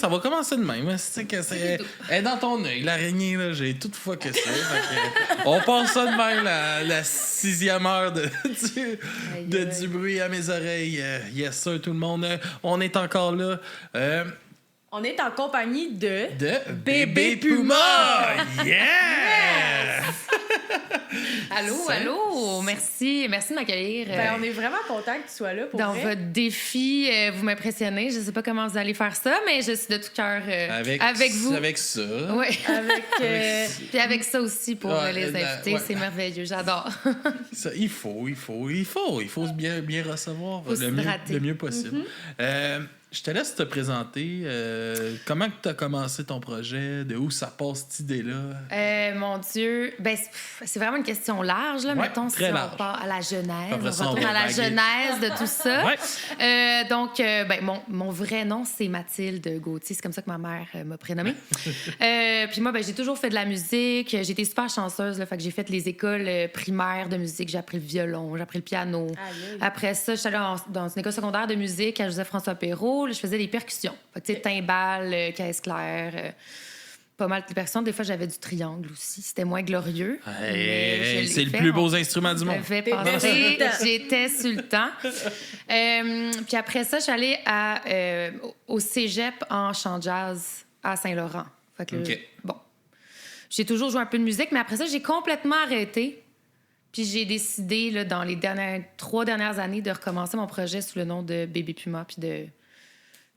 ça va commencer de même. Elle est dans ton œil, l'araignée, là, j'ai tout focusé. On passe ça de même, la 6e heure du bruit à mes oreilles. Yes, sir, tout le monde. On est encore là. On est en compagnie de Bébé Puma! Yeah! Allô! Merci de m'accueillir. On est vraiment content que tu sois là pour dans vrai. votre défi, vous m'impressionnez. Je sais pas comment vous allez faire ça, mais je suis de tout cœur avec vous. Avec ça. Oui. Puis avec ça aussi pour les invités. C'est merveilleux, j'adore. Ça, il faut bien recevoir le mieux possible. Je te laisse te présenter. Comment tu as commencé ton projet? De où ça passe cette idée-là? Mon Dieu, c'est vraiment une question large. Là, mettons, si large. On part à la genèse. Après on retourne à la genèse de tout ça. Ouais. Donc, mon vrai nom, c'est Mathilde Gauthier. C'est comme ça que ma mère m'a prénommée. Puis moi, j'ai toujours fait de la musique. J'ai été super chanceuse. Là, fait que j'ai fait les écoles primaires de musique. J'ai appris le violon, j'ai appris le piano. Aïe. Après ça, j'étais allée dans une école secondaire de musique à Joseph-François Perrault. Là, je faisais des percussions. Fait que, tu sais, timbales, caisse claire, pas mal de percussions. Des fois, j'avais du triangle aussi. C'était moins glorieux. C'est le plus beau instrument du monde. J'étais sur le temps. Puis après ça, je suis allée au cégep en chant jazz à Saint-Laurent. Fait que, bon, j'ai toujours joué un peu de musique, mais après ça, j'ai complètement arrêté. Puis j'ai décidé, là, dans les 3 dernières années, de recommencer mon projet sous le nom de Bébé Puma, puis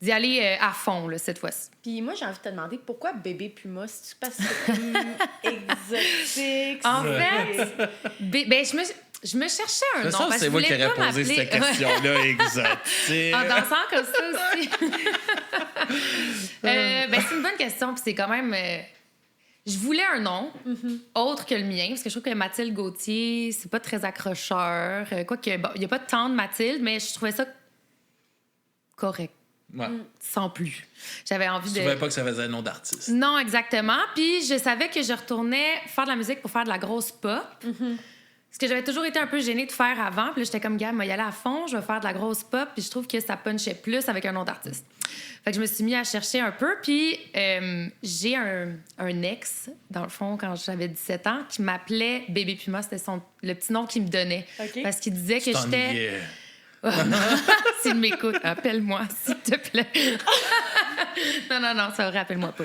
d'y aller à fond, là, cette fois-ci. Puis moi, j'ai envie de te demander pourquoi Bébé Puma? C'est parce que c'est comme exotique. En fait, je me cherchais un nom. Parce c'est moi qui aurais posé cette question-là, exotique. En dansant comme ça aussi. C'est une bonne question, puis c'est quand même... Je voulais un nom autre que le mien, parce que je trouve que Mathilde Gauthier, c'est pas très accrocheur. Quoique, il n'y a pas tant de Mathilde, mais je trouvais ça correct. Ouais. Sans plus. J'avais envie Tu ne savais pas que ça faisait un nom d'artiste. Non, exactement. Puis je savais que je retournais faire de la musique pour faire de la grosse pop. Ce que j'avais toujours été un peu gênée de faire avant. Puis là, j'étais comme, gars, moi, y aller à fond, je vais faire de la grosse pop. Puis je trouve que ça punchait plus avec un nom d'artiste. Fait que je me suis mis à chercher un peu. Puis j'ai un ex, dans le fond, quand j'avais 17 ans, qui m'appelait Bébé Puma. C'était le petit nom qu'il me donnait. Okay. Parce qu'il disait que j'étais... S'il m'écoute, appelle-moi, s'il te plaît. non, ça va, appelle-moi pas.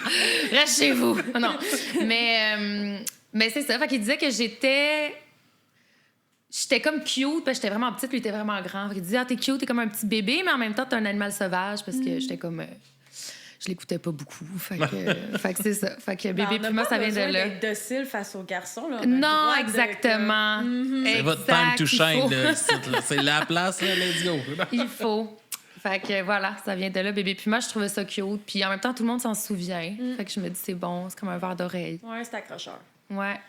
Reste chez vous. Non. Mais c'est ça. Fait qu'il disait que j'étais comme cute, parce que j'étais vraiment petite, lui, il était vraiment grand. Fait qu'il disait, t'es cute, t'es comme un petit bébé, mais en même temps, t'es un animal sauvage, parce que j'étais comme... je l'écoutais pas beaucoup. Fait que c'est ça. Fait que Bébé Puma, ça vient de là. D'être docile face aux garçons. Là, non, exactement. C'est votre time to shine. C'est la place, là, let's go. Il faut. Fait que voilà, ça vient de là. Bébé Puma, je trouvais ça cute. Puis en même temps, tout le monde s'en souvient. Fait que je me dis, c'est bon, c'est comme un verre d'oreille. Ouais, c'est accrocheur. Ouais.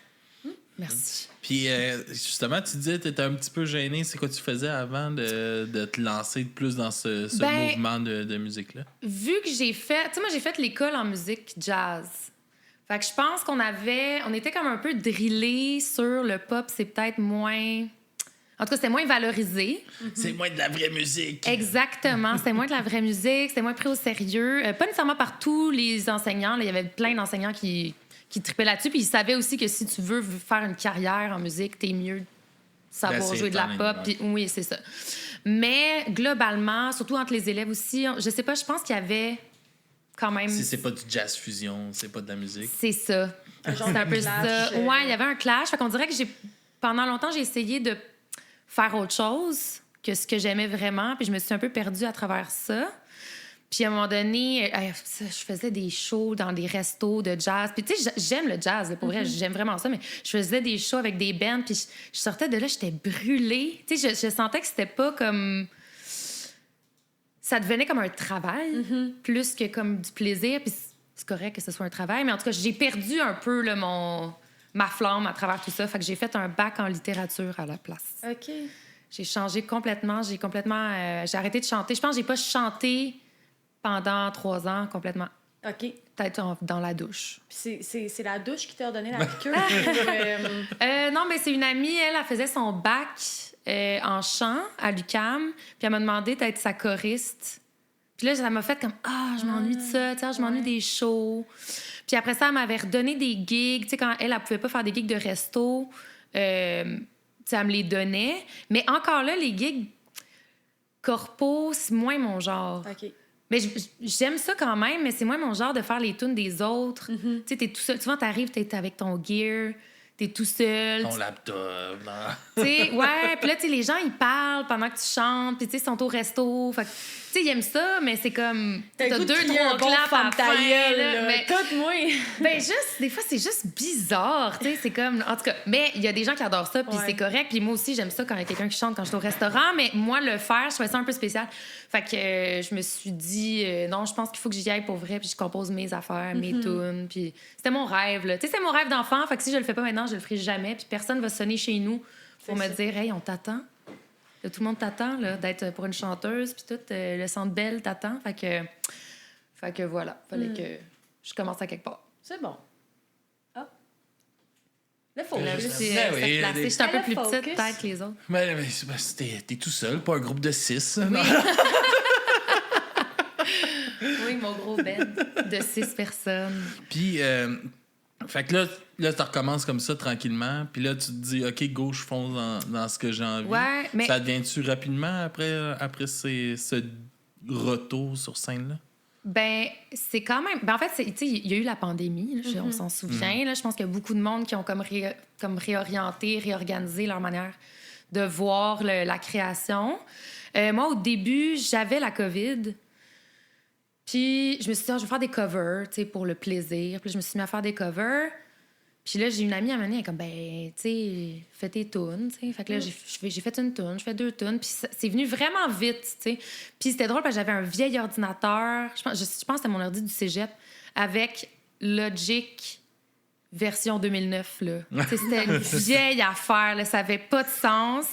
Merci. Puis, justement, tu disais que tu étais un petit peu gênée. C'est quoi tu faisais avant de te lancer plus dans ce mouvement de musique-là? Vu que j'ai fait... Tu sais, moi, j'ai fait l'école en musique jazz. Fait que je pense on était comme un peu drillés sur le pop. C'est peut-être moins... En tout cas, c'était moins valorisé. C'est moins de la vraie musique. Exactement. C'était moins de la vraie musique. C'était moins pris au sérieux. Pas nécessairement par tous les enseignants. Là, il y avait plein d'enseignants qui tripaient là-dessus. Puis ils savaient aussi que si tu veux faire une carrière en musique, t'es mieux de savoir jouer de la pop. Puis, oui, c'est ça. Mais globalement, surtout entre les élèves aussi, je sais pas, je pense qu'il y avait quand même... Si c'est pas du jazz fusion, c'est pas de la musique. C'est ça. C'est un peu ça. Ouais, il y avait un clash. Fait qu'on dirait que pendant longtemps, j'ai essayé de faire autre chose que ce que j'aimais vraiment. Puis je me suis un peu perdue à travers ça. Puis à un moment donné, je faisais des shows dans des restos de jazz. Puis tu sais, j'aime le jazz, pour vrai, j'aime vraiment ça, mais je faisais des shows avec des bands, puis je sortais de là, j'étais brûlée. Tu sais, je sentais que c'était pas comme... Ça devenait comme un travail, plus que comme du plaisir. Puis c'est correct que ce soit un travail, mais en tout cas, j'ai perdu un peu là, ma flamme à travers tout ça. Fait que j'ai fait un bac en littérature à la place. OK. J'ai changé complètement. J'ai arrêté de chanter. Je pense que j'ai pas chanté pendant 3 ans complètement. OK. Peut-être dans la douche. Puis c'est la douche qui t'a donné la piqûre? Non, mais c'est une amie, elle faisait son bac en chant à l'UQAM. Puis elle m'a demandé d'être sa choriste. Puis Puis là, ça m'a fait comme, je m'ennuie de ça, tu sais, je m'ennuie des shows. Puis après ça, elle m'avait redonné des gigs. Tu sais, quand elle pouvait pas faire des gigs de resto, tu sais, elle me les donnait. Mais encore là, les gigs corpo, c'est moins mon genre. OK. Mais j'aime ça quand même, mais c'est moins mon genre de faire les tunes des autres. Tu sais, t'es tout seul. Souvent, t'arrives, t'es avec ton gear, t'es tout seul. Ton laptop. Tu sais, ouais. Puis là, tu sais, les gens, ils parlent pendant que tu chantes. Puis tu sais, ils sont au resto. Fait que, tu sais, ils aiment ça, mais c'est comme... T'as 2-3 claps à la fin, là. Mais... Écoute-moi! Ben juste, des fois, c'est juste bizarre, tu sais, c'est comme... En tout cas, mais il y a des gens qui adorent ça, puis c'est correct. Puis moi aussi, j'aime ça quand il y a quelqu'un qui chante quand je suis au restaurant, mais moi, le faire, je trouvais ça un peu spécial. Fait que je me suis dit, non, je pense qu'il faut que j'y aille pour vrai, puis je compose mes affaires, mes tunes, puis c'était mon rêve, là. Tu sais, c'est mon rêve d'enfant, fait que si je le fais pas maintenant, je le ferai jamais, puis personne va sonner chez nous pour me dire, hey, on t'attend. Là, tout le monde t'attend, là, d'être pour une chanteuse, puis tout, le Centre Bell t'attend. Fait que voilà, fallait que je commence à quelque part. C'est bon. Ah. Le focus. Je suis un peu plus petite, focus. peut-être, que les autres. Mais t'es tout seul, pas un groupe de 6. Oui. Oui, mon gros bed de 6 personnes. Puis, fait que là, tu recommences comme ça tranquillement. Puis là, tu te dis, OK, go, je fonce dans ce que j'ai envie. Ouais, mais... Ça devient-tu rapidement après ce retour sur scène-là? Ben, c'est quand même... Ben, en fait, tu sais, il y a eu la pandémie, là, on s'en souvient. Là, je pense qu'il y a beaucoup de monde qui ont comme réorienté, réorganisé leur manière de voir la création. Moi, au début, j'avais la COVID. Puis je me suis dit, je vais faire des covers, tu sais, pour le plaisir. Puis là, je me suis mis à faire des covers. Puis là, j'ai une amie à un moment donné, elle est comme, ben, tu sais, fais tes tunes, tu sais. Fait que là, j'ai fait une tune, je fais 2 tunes. Puis c'est venu vraiment vite, tu sais. Puis c'était drôle parce que j'avais un vieil ordinateur. Je pense que c'était mon ordi du cégep avec Logic version 2009, là. Tu sais, c'était une vieille affaire, là. Ça avait pas de sens.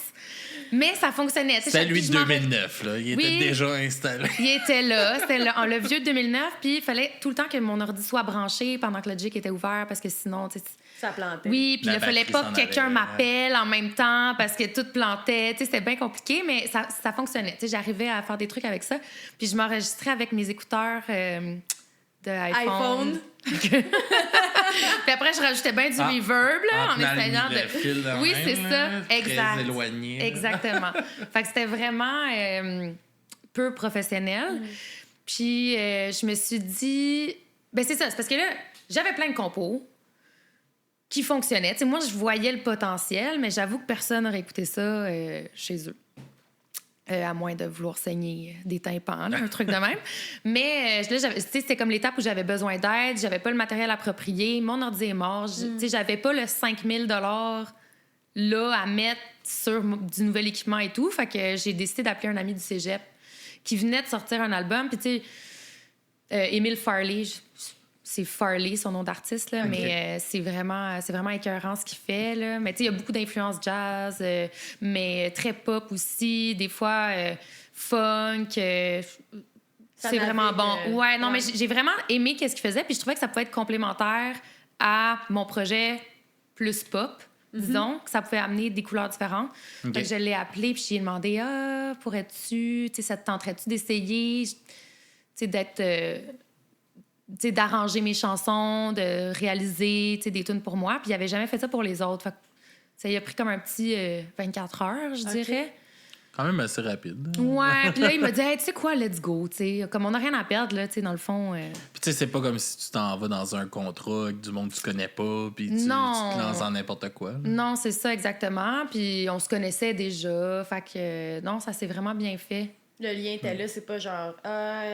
Mais ça fonctionnait. C'était lui de 2009, là. Il était déjà installé. Il était là. C'était le vieux de 2009. Puis il fallait tout le temps que mon ordi soit branché pendant que le Logic était ouvert parce que sinon, tu sais... Ça plantait. Oui, puis il fallait pas que quelqu'un m'appelle en même temps parce que tout plantait. Tu sais, c'était bien compliqué, mais ça fonctionnait. Tu sais, j'arrivais à faire des trucs avec ça. Puis je m'enregistrais avec mes écouteurs de iPhone. Puis après, je rajoutais bien du reverb là, en essayant de... fil de oui, même, c'est ça. Très Exact. éloigné. Exactement. Fait que c'était vraiment peu professionnel. Puis je me suis dit... Ben c'est ça, c'est parce que là, j'avais plein de compos qui fonctionnaient. Tu sais, moi, je voyais le potentiel, mais j'avoue que personne n'aurait écouté ça chez eux. À moins de vouloir saigner des tympans, là, un truc de même. Mais là, c'était comme l'étape où j'avais besoin d'aide, j'avais pas le matériel approprié, mon ordi est mort, j'avais pas le 5 000 $ là à mettre sur du nouvel équipement et tout. Fait que j'ai décidé d'appeler un ami du cégep qui venait de sortir un album. Puis tu sais, Émile Farley, c'est Farley, son nom d'artiste, là, okay. Mais c'est vraiment écœurant ce qu'il fait. Là. Mais tu sais, il y a beaucoup d'influences jazz, mais très pop aussi, des fois funk. C'est vraiment bon. Ouais, non, mais j'ai vraiment aimé ce qu'il faisait, puis je trouvais que ça pouvait être complémentaire à mon projet plus pop, disons, que ça pouvait amener des couleurs différentes. Okay. Fait que je l'ai appelé, puis j'ai demandé, pourrais-tu, tu sais, ça te tenterait-tu d'essayer, tu sais, d'être... d'arranger mes chansons, de réaliser des tunes pour moi. Puis il avait jamais fait ça pour les autres. Fait que ça y a pris comme un petit 24 heures, je dirais. Quand même assez rapide. Ouais. Puis là, il m'a dit, hey, tu sais quoi, let's go. T'sais, comme on n'a rien à perdre, là, dans le fond. Puis tu sais, c'est pas comme si tu t'en vas dans un contrat avec du monde que tu connais pas, puis tu te lances en n'importe quoi. Là. Non, c'est ça, exactement. Puis on se connaissait déjà. Fait que non, ça s'est vraiment bien fait. Le lien était là, c'est pas genre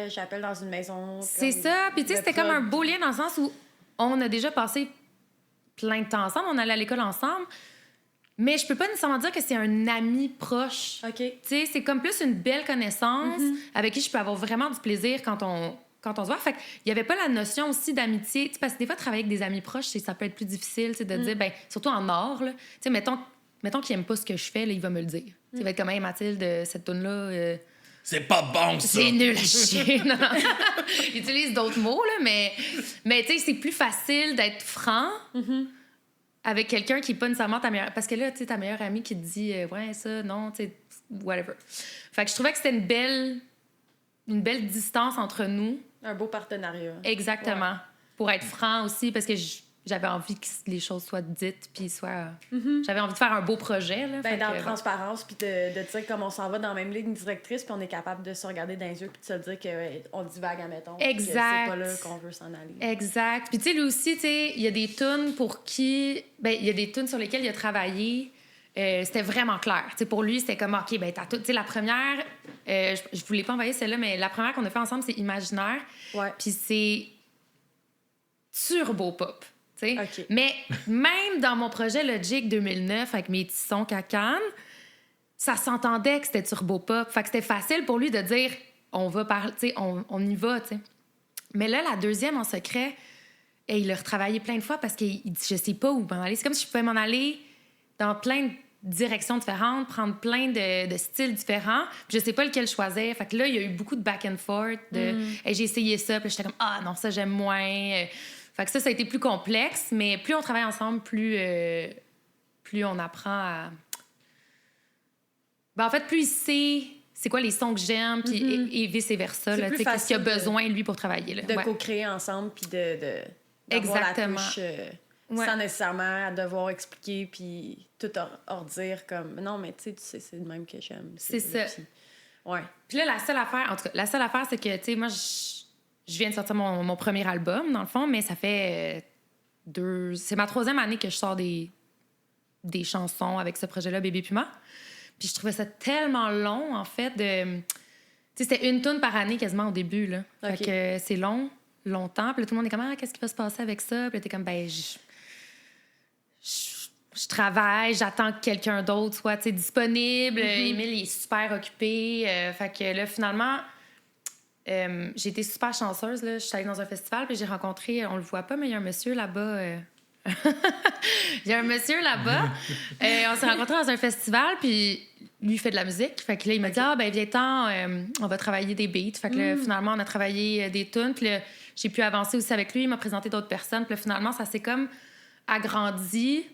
j'appelle dans une maison. C'est ça. Puis tu sais, c'était comme un beau lien dans le sens où on a déjà passé plein de temps ensemble, on allait à l'école ensemble, mais je peux pas nécessairement dire que c'est un ami proche. OK. Tu sais, c'est comme plus une belle connaissance avec qui je peux avoir vraiment du plaisir quand on se voit. Fait qu'il y avait pas la notion aussi d'amitié, parce que des fois, travailler avec des amis proches, ça peut être plus difficile, de dire, ben surtout en art, là, tu sais, mettons qu'il aime pas ce que je fais, là, il va me le dire. Il va être comme, hey, Mathilde, cette toune-là... c'est pas bon, ça! C'est nul à chier. Non. Il utilise d'autres mots, là, mais tu sais, c'est plus facile d'être franc avec quelqu'un qui n'est pas nécessairement ta meilleure... Parce que là, tu sais, ta meilleure amie qui te dit « Ouais, ça, non, tu sais, whatever ». Fait que je trouvais que c'était une une belle distance entre nous. Un beau partenariat. Exactement. Ouais. Pour être franc aussi, parce que j'avais envie que les choses soient dites, puis j'avais envie de faire un beau projet. Là, Ben, dans la transparence, puis de dire comme on s'en va dans la même ligne directrice, puis on est capable de se regarder dans les yeux, puis de se dire qu'on divague, admettons. Exact. Que c'est pas là qu'on veut s'en aller. Exact. Puis tu sais, lui aussi, tu sais, il y a des tunes pour qui... Ben, il y a des tunes sur lesquelles il a travaillé. C'était vraiment clair. Tu sais, pour lui, c'était comme, OK, ben, t'as tout... Tu sais, la première... je voulais pas envoyer celle-là, mais la première qu'on a fait ensemble, c'est Imaginaire. Ouais. Puis c'est turbo pop. Okay. Mais même dans mon projet Logic 2009, avec mes petits sons Cacane, ça s'entendait que c'était turbo pop. Fait que c'était facile pour lui de dire on va parler, on y va. T'sais. Mais là, la deuxième en secret, et il l'a retravaillé plein de fois parce qu'il dit je sais pas où m'en aller. C'est comme si je pouvais m'en aller dans plein de directions différentes, prendre plein de styles différents. Puis je sais pas lequel choisir. Fait que là, il y a eu beaucoup de back and forth. Hey, j'ai essayé ça, puis j'étais comme ah non, ça j'aime moins. Fait que ça a été plus complexe, mais plus on travaille ensemble, plus on apprend à... Ben, en fait, plus il sait c'est quoi les sons que j'aime, puis et vice-versa. Qu'est-ce qu'il a besoin, lui, pour travailler. Là. De co-créer ensemble, puis d'avoir la touche sans nécessairement à devoir expliquer, puis tout hors dire comme... Non, mais tu sais, c'est de même que j'aime. C'est ça. Puis, ouais. Puis là, la seule affaire, c'est que, tu sais, moi, je viens de sortir mon premier album, dans le fond, mais ça fait c'est ma 3e année que je sors des chansons avec ce projet-là, Bébé Puma. Puis je trouvais ça tellement long, en fait, de... Tu sais, c'était une tune par année quasiment au début, là. Okay. Fait que c'est longtemps. Puis là, tout le monde est comme, qu'est-ce qui va se passer avec ça? Puis là, t'es comme, ben, je travaille, j'attends que quelqu'un d'autre soit, tu sais, disponible. Émile est super occupé. Fait que là, finalement... j'ai été super chanceuse. Là. Je suis allée dans un festival, puis j'ai rencontré... On le voit pas, mais il y a un monsieur là-bas. Il y a un monsieur là-bas. On s'est rencontrés dans un festival, puis lui, il fait de la musique. Fait que là, il m'a dit, ben viens-t'en, on va travailler des beats. Fait que là, finalement, on a travaillé des tunes. Puis là, j'ai pu avancer aussi avec lui. Il m'a présenté d'autres personnes. Puis là, finalement, ça s'est comme agrandi.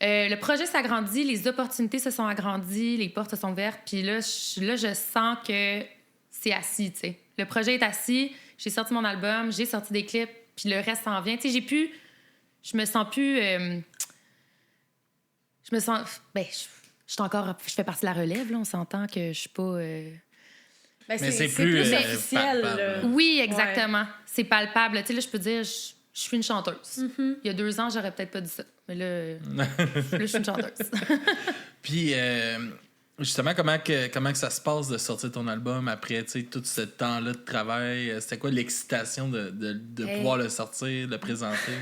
Le projet s'agrandit, les opportunités se sont agrandies, les portes se sont ouvertes. Puis là, je sens que c'est assis, tu sais. Le projet est assis, j'ai sorti mon album, j'ai sorti des clips, puis le reste s'en vient. Tu sais, je me sens plus... je me sens... Ben, je fais partie de la relève, là. On s'entend que je suis pas... Ben, c'est plus officiel. Oui, exactement. Ouais. C'est palpable. Tu sais, là, je peux dire, je suis une chanteuse. Il y a 2 ans, j'aurais peut-être pas dit ça. Mais là je suis une chanteuse. Puis... Justement, comment que ça se passe de sortir ton album après tout ce temps-là de travail? C'était quoi l'excitation de pouvoir le sortir, de le présenter?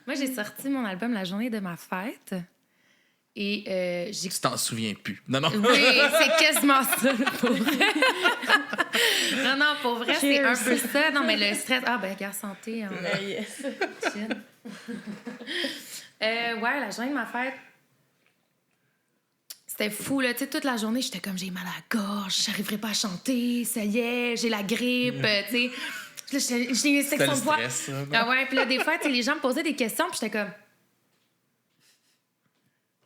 Moi, j'ai sorti mon album la journée de ma fête. Et Tu t'en souviens plus? Non. Oui, c'est quasiment ça, pour vrai. non, pour vrai, c'est un peu ça. Non, mais le stress... Ah, ben, gars, santé. Hein. Yes. Ouais, la journée de ma fête, c'était fou, là. Tu sais, toute la journée, j'étais comme, j'ai mal à la gorge, j'arriverai pas à chanter, ça y est, j'ai la grippe, tu sais. Là, j'ai une section de voix. Ah ouais, puis là, des fois, les gens me posaient des questions, puis j'étais comme...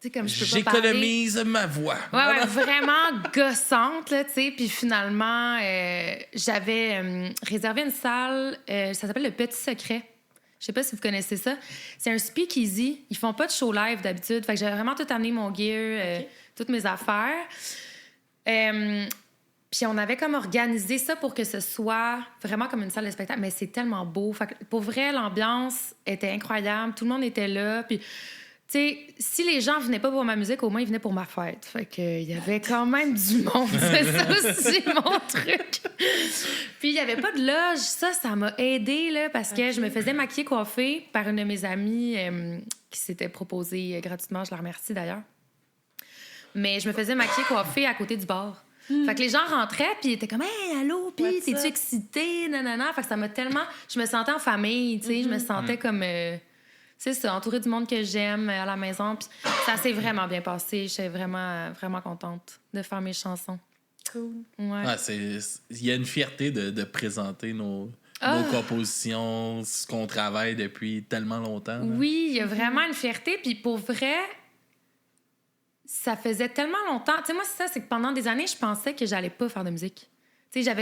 Tu sais, comme je peux pas parler. J'économise ma voix. Ouais, vraiment gossante, là, tu sais. Puis finalement, j'avais réservé une salle, ça s'appelle Le Petit Secret. Je sais pas si vous connaissez ça. C'est un speakeasy. Ils font pas de show live d'habitude. Fait que j'avais vraiment tout amené mon gear, toutes mes affaires. Puis on avait comme organisé ça pour que ce soit vraiment comme une salle de spectacle. Mais c'est tellement beau. Fait que pour vrai, l'ambiance était incroyable. Tout le monde était là. Puis, tu sais, si les gens venaient pas pour ma musique, au moins ils venaient pour ma fête. Fait qu'il y avait quand même du monde. C'est ça aussi mon truc. Puis il y avait pas de loge. Ça m'a aidée, là, parce que je me faisais maquiller, coiffer par une de mes amies qui s'était proposée gratuitement. Je la remercie d'ailleurs. Mais je me faisais maquiller, coiffer à côté du bar. Fait que les gens rentraient, puis ils étaient comme « Hey, allô, puis t'es-tu excitée? » Nanana. Fait que ça m'a tellement... Je me sentais en famille, tu sais. Je me sentais comme... c'est ça, entourée du monde que j'aime à la maison. Puis ça s'est vraiment bien passé. J'étais vraiment, vraiment contente de faire mes chansons. Cool. Ouais. Il y a une fierté de présenter nos compositions, ce qu'on travaille depuis tellement longtemps. Là. Oui, il y a vraiment une fierté. Puis pour vrai... Ça faisait tellement longtemps. Tu sais, moi, c'est ça, c'est que pendant des années, je pensais que j'allais pas faire de musique. Tu sais,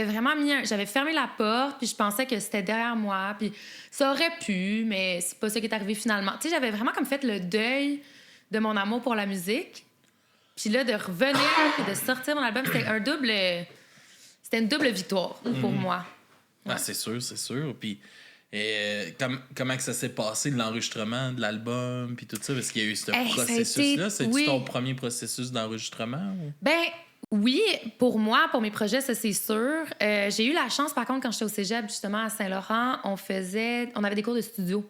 j'avais fermé la porte, puis je pensais que c'était derrière moi, puis ça aurait pu, mais c'est pas ça qui est arrivé finalement. Tu sais, j'avais vraiment comme fait le deuil de mon amour pour la musique. Puis là, de revenir et de sortir mon album, c'était une double victoire pour moi. Ouais. Ah, c'est sûr. Puis comment que ça s'est passé, l'enregistrement de l'album, puis tout ça? Parce qu'il y a eu ce processus-là. C'est-tu ton premier processus d'enregistrement? Ou? Ben oui, pour moi, pour mes projets, ça, c'est sûr. J'ai eu la chance, par contre, quand j'étais au cégep, justement, à Saint-Laurent, on avait des cours de studio.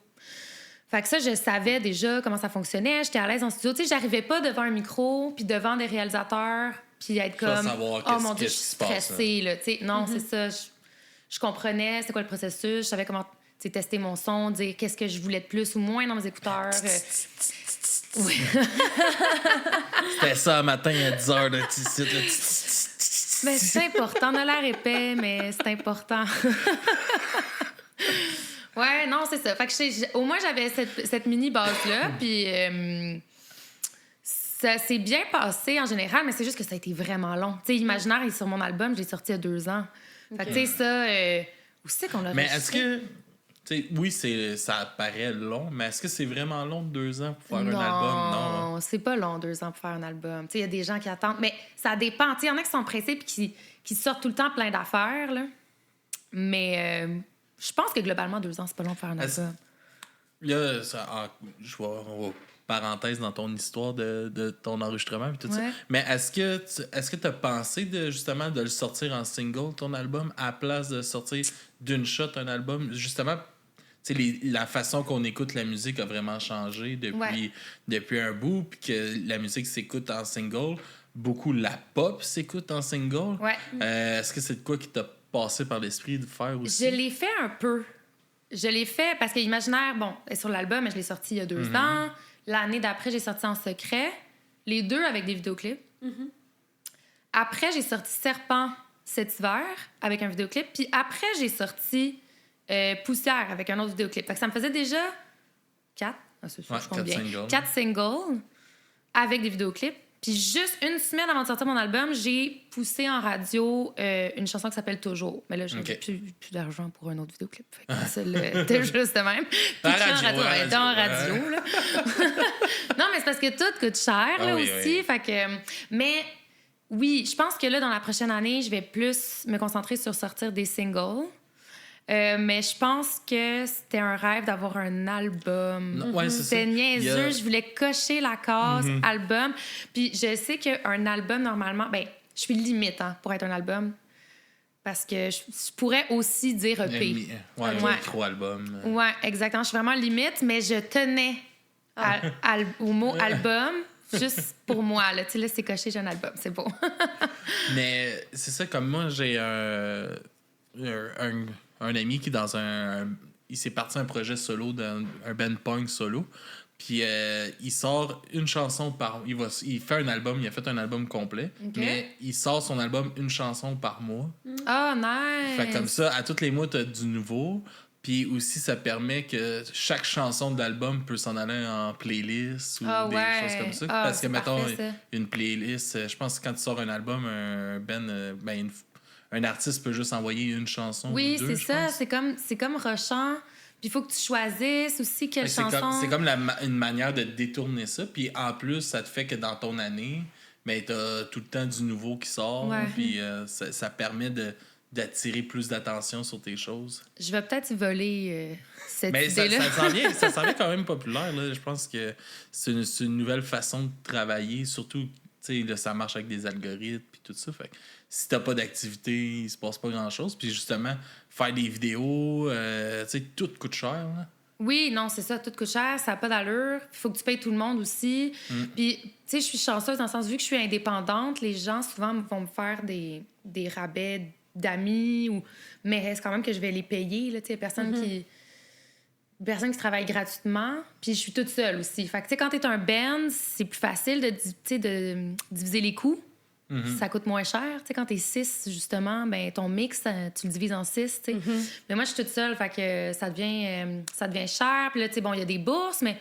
Fait que ça, je savais déjà comment ça fonctionnait. J'étais à l'aise en studio. Tu sais, j'arrivais pas devant un micro, puis devant des réalisateurs, puis être comme... Oh mon Dieu, je suis stressée, là. Tu sais, non, c'est ça. Je comprenais c'est quoi le processus. Je savais comment tester mon son, dire qu'est-ce que je voulais de plus ou moins dans mes écouteurs. Oui. C'était ça un matin à 10h de site. Mais c'est important. On a l'air épais, mais c'est important. Ouais, non, c'est ça. Fait que au moins, j'avais cette mini-base-là, puis ça s'est bien passé en général, mais c'est juste que ça a été vraiment long. Tu sais, Imaginaire est sur mon album, je l'ai sorti il y a 2 ans. Fait que, tu sais, ça... où c'est qu'on l'a Mais est-ce que... oui, ça paraît long, mais est-ce que c'est vraiment long de 2 ans pour faire un album? Non, c'est pas long 2 ans pour faire un album. Il y a des gens qui attendent, mais ça dépend. Il y en a qui sont pressés et qui sortent tout le temps plein d'affaires. Là. Mais je pense que globalement, 2 ans, c'est pas long de faire un album. Là, je vois parenthèse dans ton histoire de ton enregistrement et tout ça. Mais est-ce que tu as pensé justement de le sortir en single, ton album, à la place de sortir d'une shot un album? Justement, la façon qu'on écoute la musique a vraiment changé depuis un bout, puis que la musique s'écoute en single. Beaucoup la pop s'écoute en single. Ouais. Est-ce que c'est de quoi qui t'a passé par l'esprit de faire aussi? Je l'ai fait un peu. Je l'ai fait parce que Imaginaire, est sur l'album, mais je l'ai sorti il y a 2 ans. L'année d'après, j'ai sorti En secret. Les 2 avec des vidéoclips. Après, j'ai sorti Serpent cet hiver avec un vidéoclip. Puis après, j'ai sorti Poussière avec un autre vidéoclip. Fait que ça me faisait déjà 4, je compte bien. 4 singles avec des vidéoclips. Puis juste une semaine avant de sortir mon album, j'ai poussé en radio une chanson qui s'appelle Toujours. Mais là, j'ai plus d'argent pour un autre vidéoclip. Fait que c'était juste de même. Puis en radio, là. Non, mais c'est parce que tout coûte cher là, aussi. Oui. Fait que, mais oui, je pense que là, dans la prochaine année, je vais plus me concentrer sur sortir des singles. Mais je pense que c'était un rêve d'avoir un album. C'était niaiseux. Je voulais cocher la case album. Puis je sais qu'un album, normalement... je suis limite pour être un album. Parce que je pourrais aussi dire EP. Micro-album. Oui, exactement. Je suis vraiment limite, mais je tenais au mot album juste pour moi. Là, là c'est coché, j'ai un album. C'est beau. Mais c'est ça, comme moi, j'ai un ami qui il s'est parti un projet solo, un band punk solo. Puis il sort une chanson il fait un album, il a fait un album complet, mais il sort son album une chanson par mois. Oh, nice! Fait comme ça, à tous les mois, t'as du nouveau. Puis aussi, ça permet que chaque chanson de l'album peut s'en aller en playlist ou des choses comme ça. Parce que, mettons, une playlist, je pense que quand tu sors un album, un band, un artiste peut juste envoyer une chanson ou 2, c'est ça. C'est comme rushant. Puis il faut que tu choisisses aussi quelle chanson... C'est comme une manière de détourner ça. Puis en plus, ça te fait que dans ton année, t'as tout le temps du nouveau qui sort. Puis ça permet d'attirer plus d'attention sur tes choses. Je vais peut-être voler cette idée-là. Ça s'en vient quand même populaire. Là. Je pense que c'est une nouvelle façon de travailler. Surtout, ça marche avec des algorithmes et tout ça. Fait que si t'as pas d'activité, il se passe pas grand-chose. Puis justement, faire des vidéos, tout coûte cher. Là. Oui, non, c'est ça. Tout coûte cher, ça n'a pas d'allure. Il faut que tu payes tout le monde aussi. Puis, je suis chanceuse dans le sens, vu que je suis indépendante, les gens, souvent, vont me faire des rabais d'amis, mais reste quand même que je vais les payer. Il y a personne qui travaille gratuitement. Puis je suis toute seule aussi. Fait que, quand t'es un band, c'est plus facile de diviser les coûts. Ça coûte moins cher. Quand t'es 6, justement, ton mix, tu le divises en 6. Mais moi, je suis toute seule, fait que ça devient cher. Puis là, il y a des bourses, mais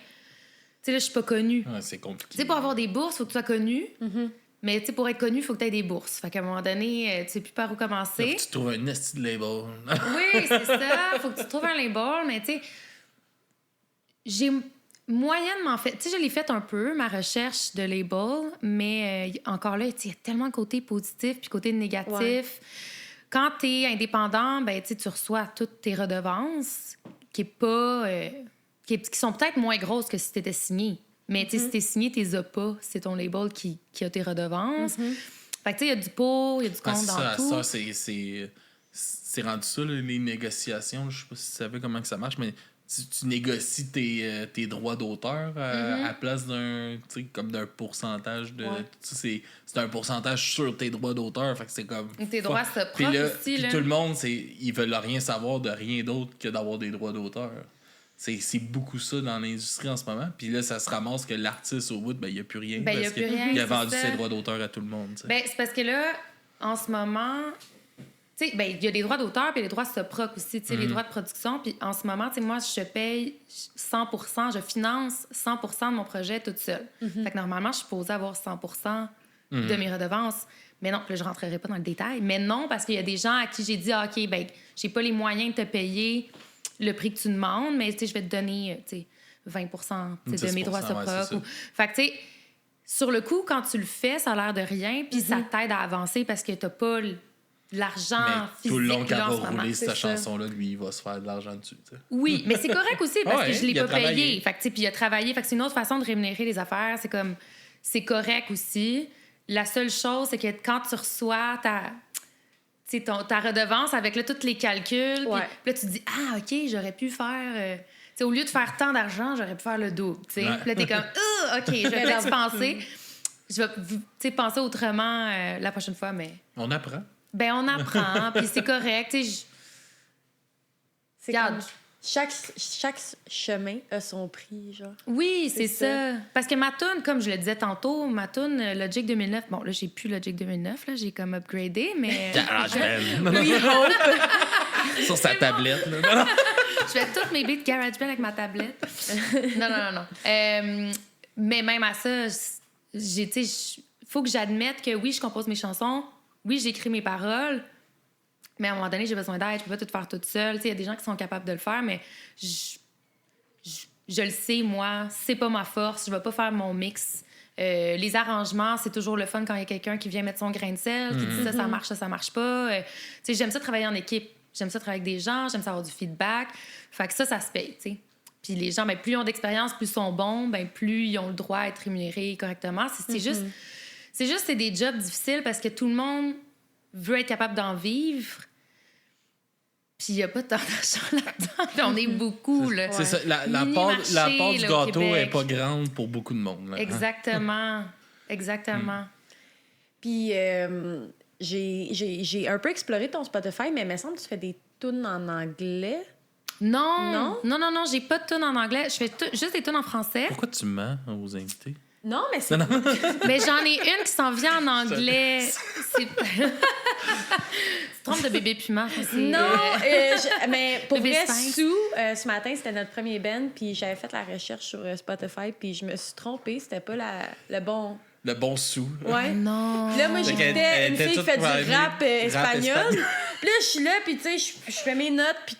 là, je suis pas connue. C'est compliqué. Pour avoir des bourses, il faut que tu sois connue. Mais tu sais, pour être connu, il faut que tu aies des bourses. Fait qu'à un moment donné, tu sais plus par où commencer. Faut que tu trouves un esti de label. Oui, c'est ça. Faut que tu trouves un label. Mais tu sais, j'ai moyennement fait. Tu sais, je l'ai fait un peu, ma recherche de label. Mais encore là, il y a tellement de côté positif puis côté négatif. Ouais. Quand tu es indépendant, ben, tu reçois toutes tes redevances qui sont peut-être moins grosses que si tu étais signé. Mais tu sais, si t'es signé, t'es as pas. C'est ton label qui a tes redevances. Fait que tu sais, il y a du pour, il y a du contre dans tout. Ça, c'est rendu ça, là, les négociations. Je sais pas si tu savais comment que ça marche, mais tu négocies tes droits d'auteur à place d'un pourcentage de... Ouais. C'est un pourcentage sur tes droits d'auteur. Fait que c'est comme... Tes droits se prennent aussi, là. Puis tout le monde, ils veulent rien savoir de rien d'autre que d'avoir des droits d'auteur. C'est beaucoup ça dans l'industrie en ce moment. Puis là, ça se ramasse que l'artiste, au bout, il n'y a plus rien. Parce qu'il a vendu ses droits d'auteur à tout le monde. Ben, c'est parce que là, en ce moment, tu sais, il y a des droits d'auteur puis les droits SOPROC aussi, tu sais, les droits de production. Puis en ce moment, tu sais, moi, je paye 100%, je finance 100% de mon projet toute seule. Fait que normalement, je suis supposée avoir 100% de mes redevances. Mais non, là, je rentrerai pas dans le détail. Mais non, parce qu'il y a des gens à qui j'ai dit, OK, ben, j'ai pas les moyens de te payer le prix que tu demandes, mais je vais te donner 20% de mes droits SOPROC. Ouais, fait que, tu sais, sur le coup, quand tu le fais, ça a l'air de rien, puis ça t'aide à avancer parce que t'as pas l'argent physique. Tout le long qu'elle va rouler cette chanson-là, lui, il va se faire de l'argent dessus. T'sais. Oui, mais c'est correct aussi parce que je l'ai pas payé. Fait que, puis il a travaillé. Fait que c'est une autre façon de rémunérer les affaires. C'est comme, c'est correct aussi. La seule chose, c'est que quand tu reçois ta redevance avec là, tous les calculs. Puis là, tu te dis, ah, OK, j'aurais pu faire... au lieu de faire tant d'argent, j'aurais pu faire le double. Puis là, t'es comme, OK, je vais peut-être penser. Je vais penser autrement la prochaine fois, mais... On apprend. Ben, on apprend, puis c'est correct. C'est comme... Chaque chemin a son prix, genre. Oui, c'est ça. Parce que ma toune, comme je le disais tantôt, ma toune Logic 2009, bon, là, j'ai plus Logic 2009, là, j'ai comme upgradé, mais... GarageBand. Oui, Hope. Sur sa tablette, là. Je fais toutes mes beats GarageBand avec ma tablette. Non. Mais même à ça, faut que j'admette que oui, je compose mes chansons, oui, j'écris mes paroles, mais à un moment donné, j'ai besoin d'aide. Je peux pas tout faire toute seule. Il y a des gens qui sont capables de le faire, mais je le sais, moi, c'est pas ma force. Je vais pas faire mon mix. Les arrangements, c'est toujours le fun quand il y a quelqu'un qui vient mettre son grain de sel, qui dit ça marche pas. J'aime ça travailler en équipe. J'aime ça travailler avec des gens. J'aime ça avoir du feedback. Fait que ça se paye, tu sais. Puis les gens, plus ils ont d'expérience, plus ils sont bons, plus ils ont le droit à être rémunérés correctement. C'est des jobs difficiles parce que tout le monde veut être capable d'en vivre. Puis il n'y a pas tant d'argent là-dedans. Puis on est beaucoup, là. C'est ça. La part du gâteau n'est pas grande pour beaucoup de monde. Là. Exactement. Exactement. Puis j'ai un peu exploré ton Spotify, mais il me semble que tu fais des tunes en anglais. Non, j'ai pas de tunes en anglais. Je fais juste des tunes en français. Pourquoi tu mens aux invités? Non, mais c'est... Mais j'en ai une qui s'en vient en anglais. Tu te trompes de bébé piment. Non, mais pour vrai, Sue, ce matin, c'était notre premier band, puis j'avais fait la recherche sur Spotify, puis je me suis trompée. C'était pas le bon... Le bon sou. Ouais. Non. Là, moi, j'écoutais une fille qui fait du rap espagnol. Puis là, je suis là, puis tu sais, je fais mes notes, puis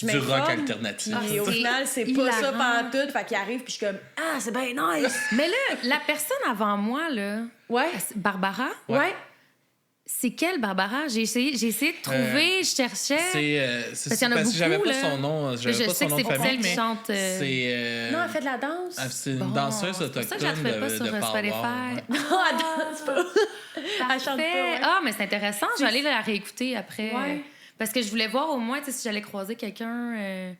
du rock alternatif. Puis au final, c'est pas ça pantoute. Fait qu'il arrive, puis je suis comme, ah, c'est bien nice. Mais là, la personne avant moi, là... Ouais. Barbara? Ouais. C'est quelle, Barbara? J'ai essayé de trouver, je cherchais. Parce que j'avais pas son nom. Je sais que c'est celle qui chante. Non, elle fait de la danse. C'est une danseuse autochtone. C'est ça que je la trouvais pas sur Spotify. Non, elle danse pas. Elle chante pas. Ah, mais c'est intéressant. Je vais aller la réécouter après. Ouais. Parce que je voulais voir au moins si j'allais croiser quelqu'un.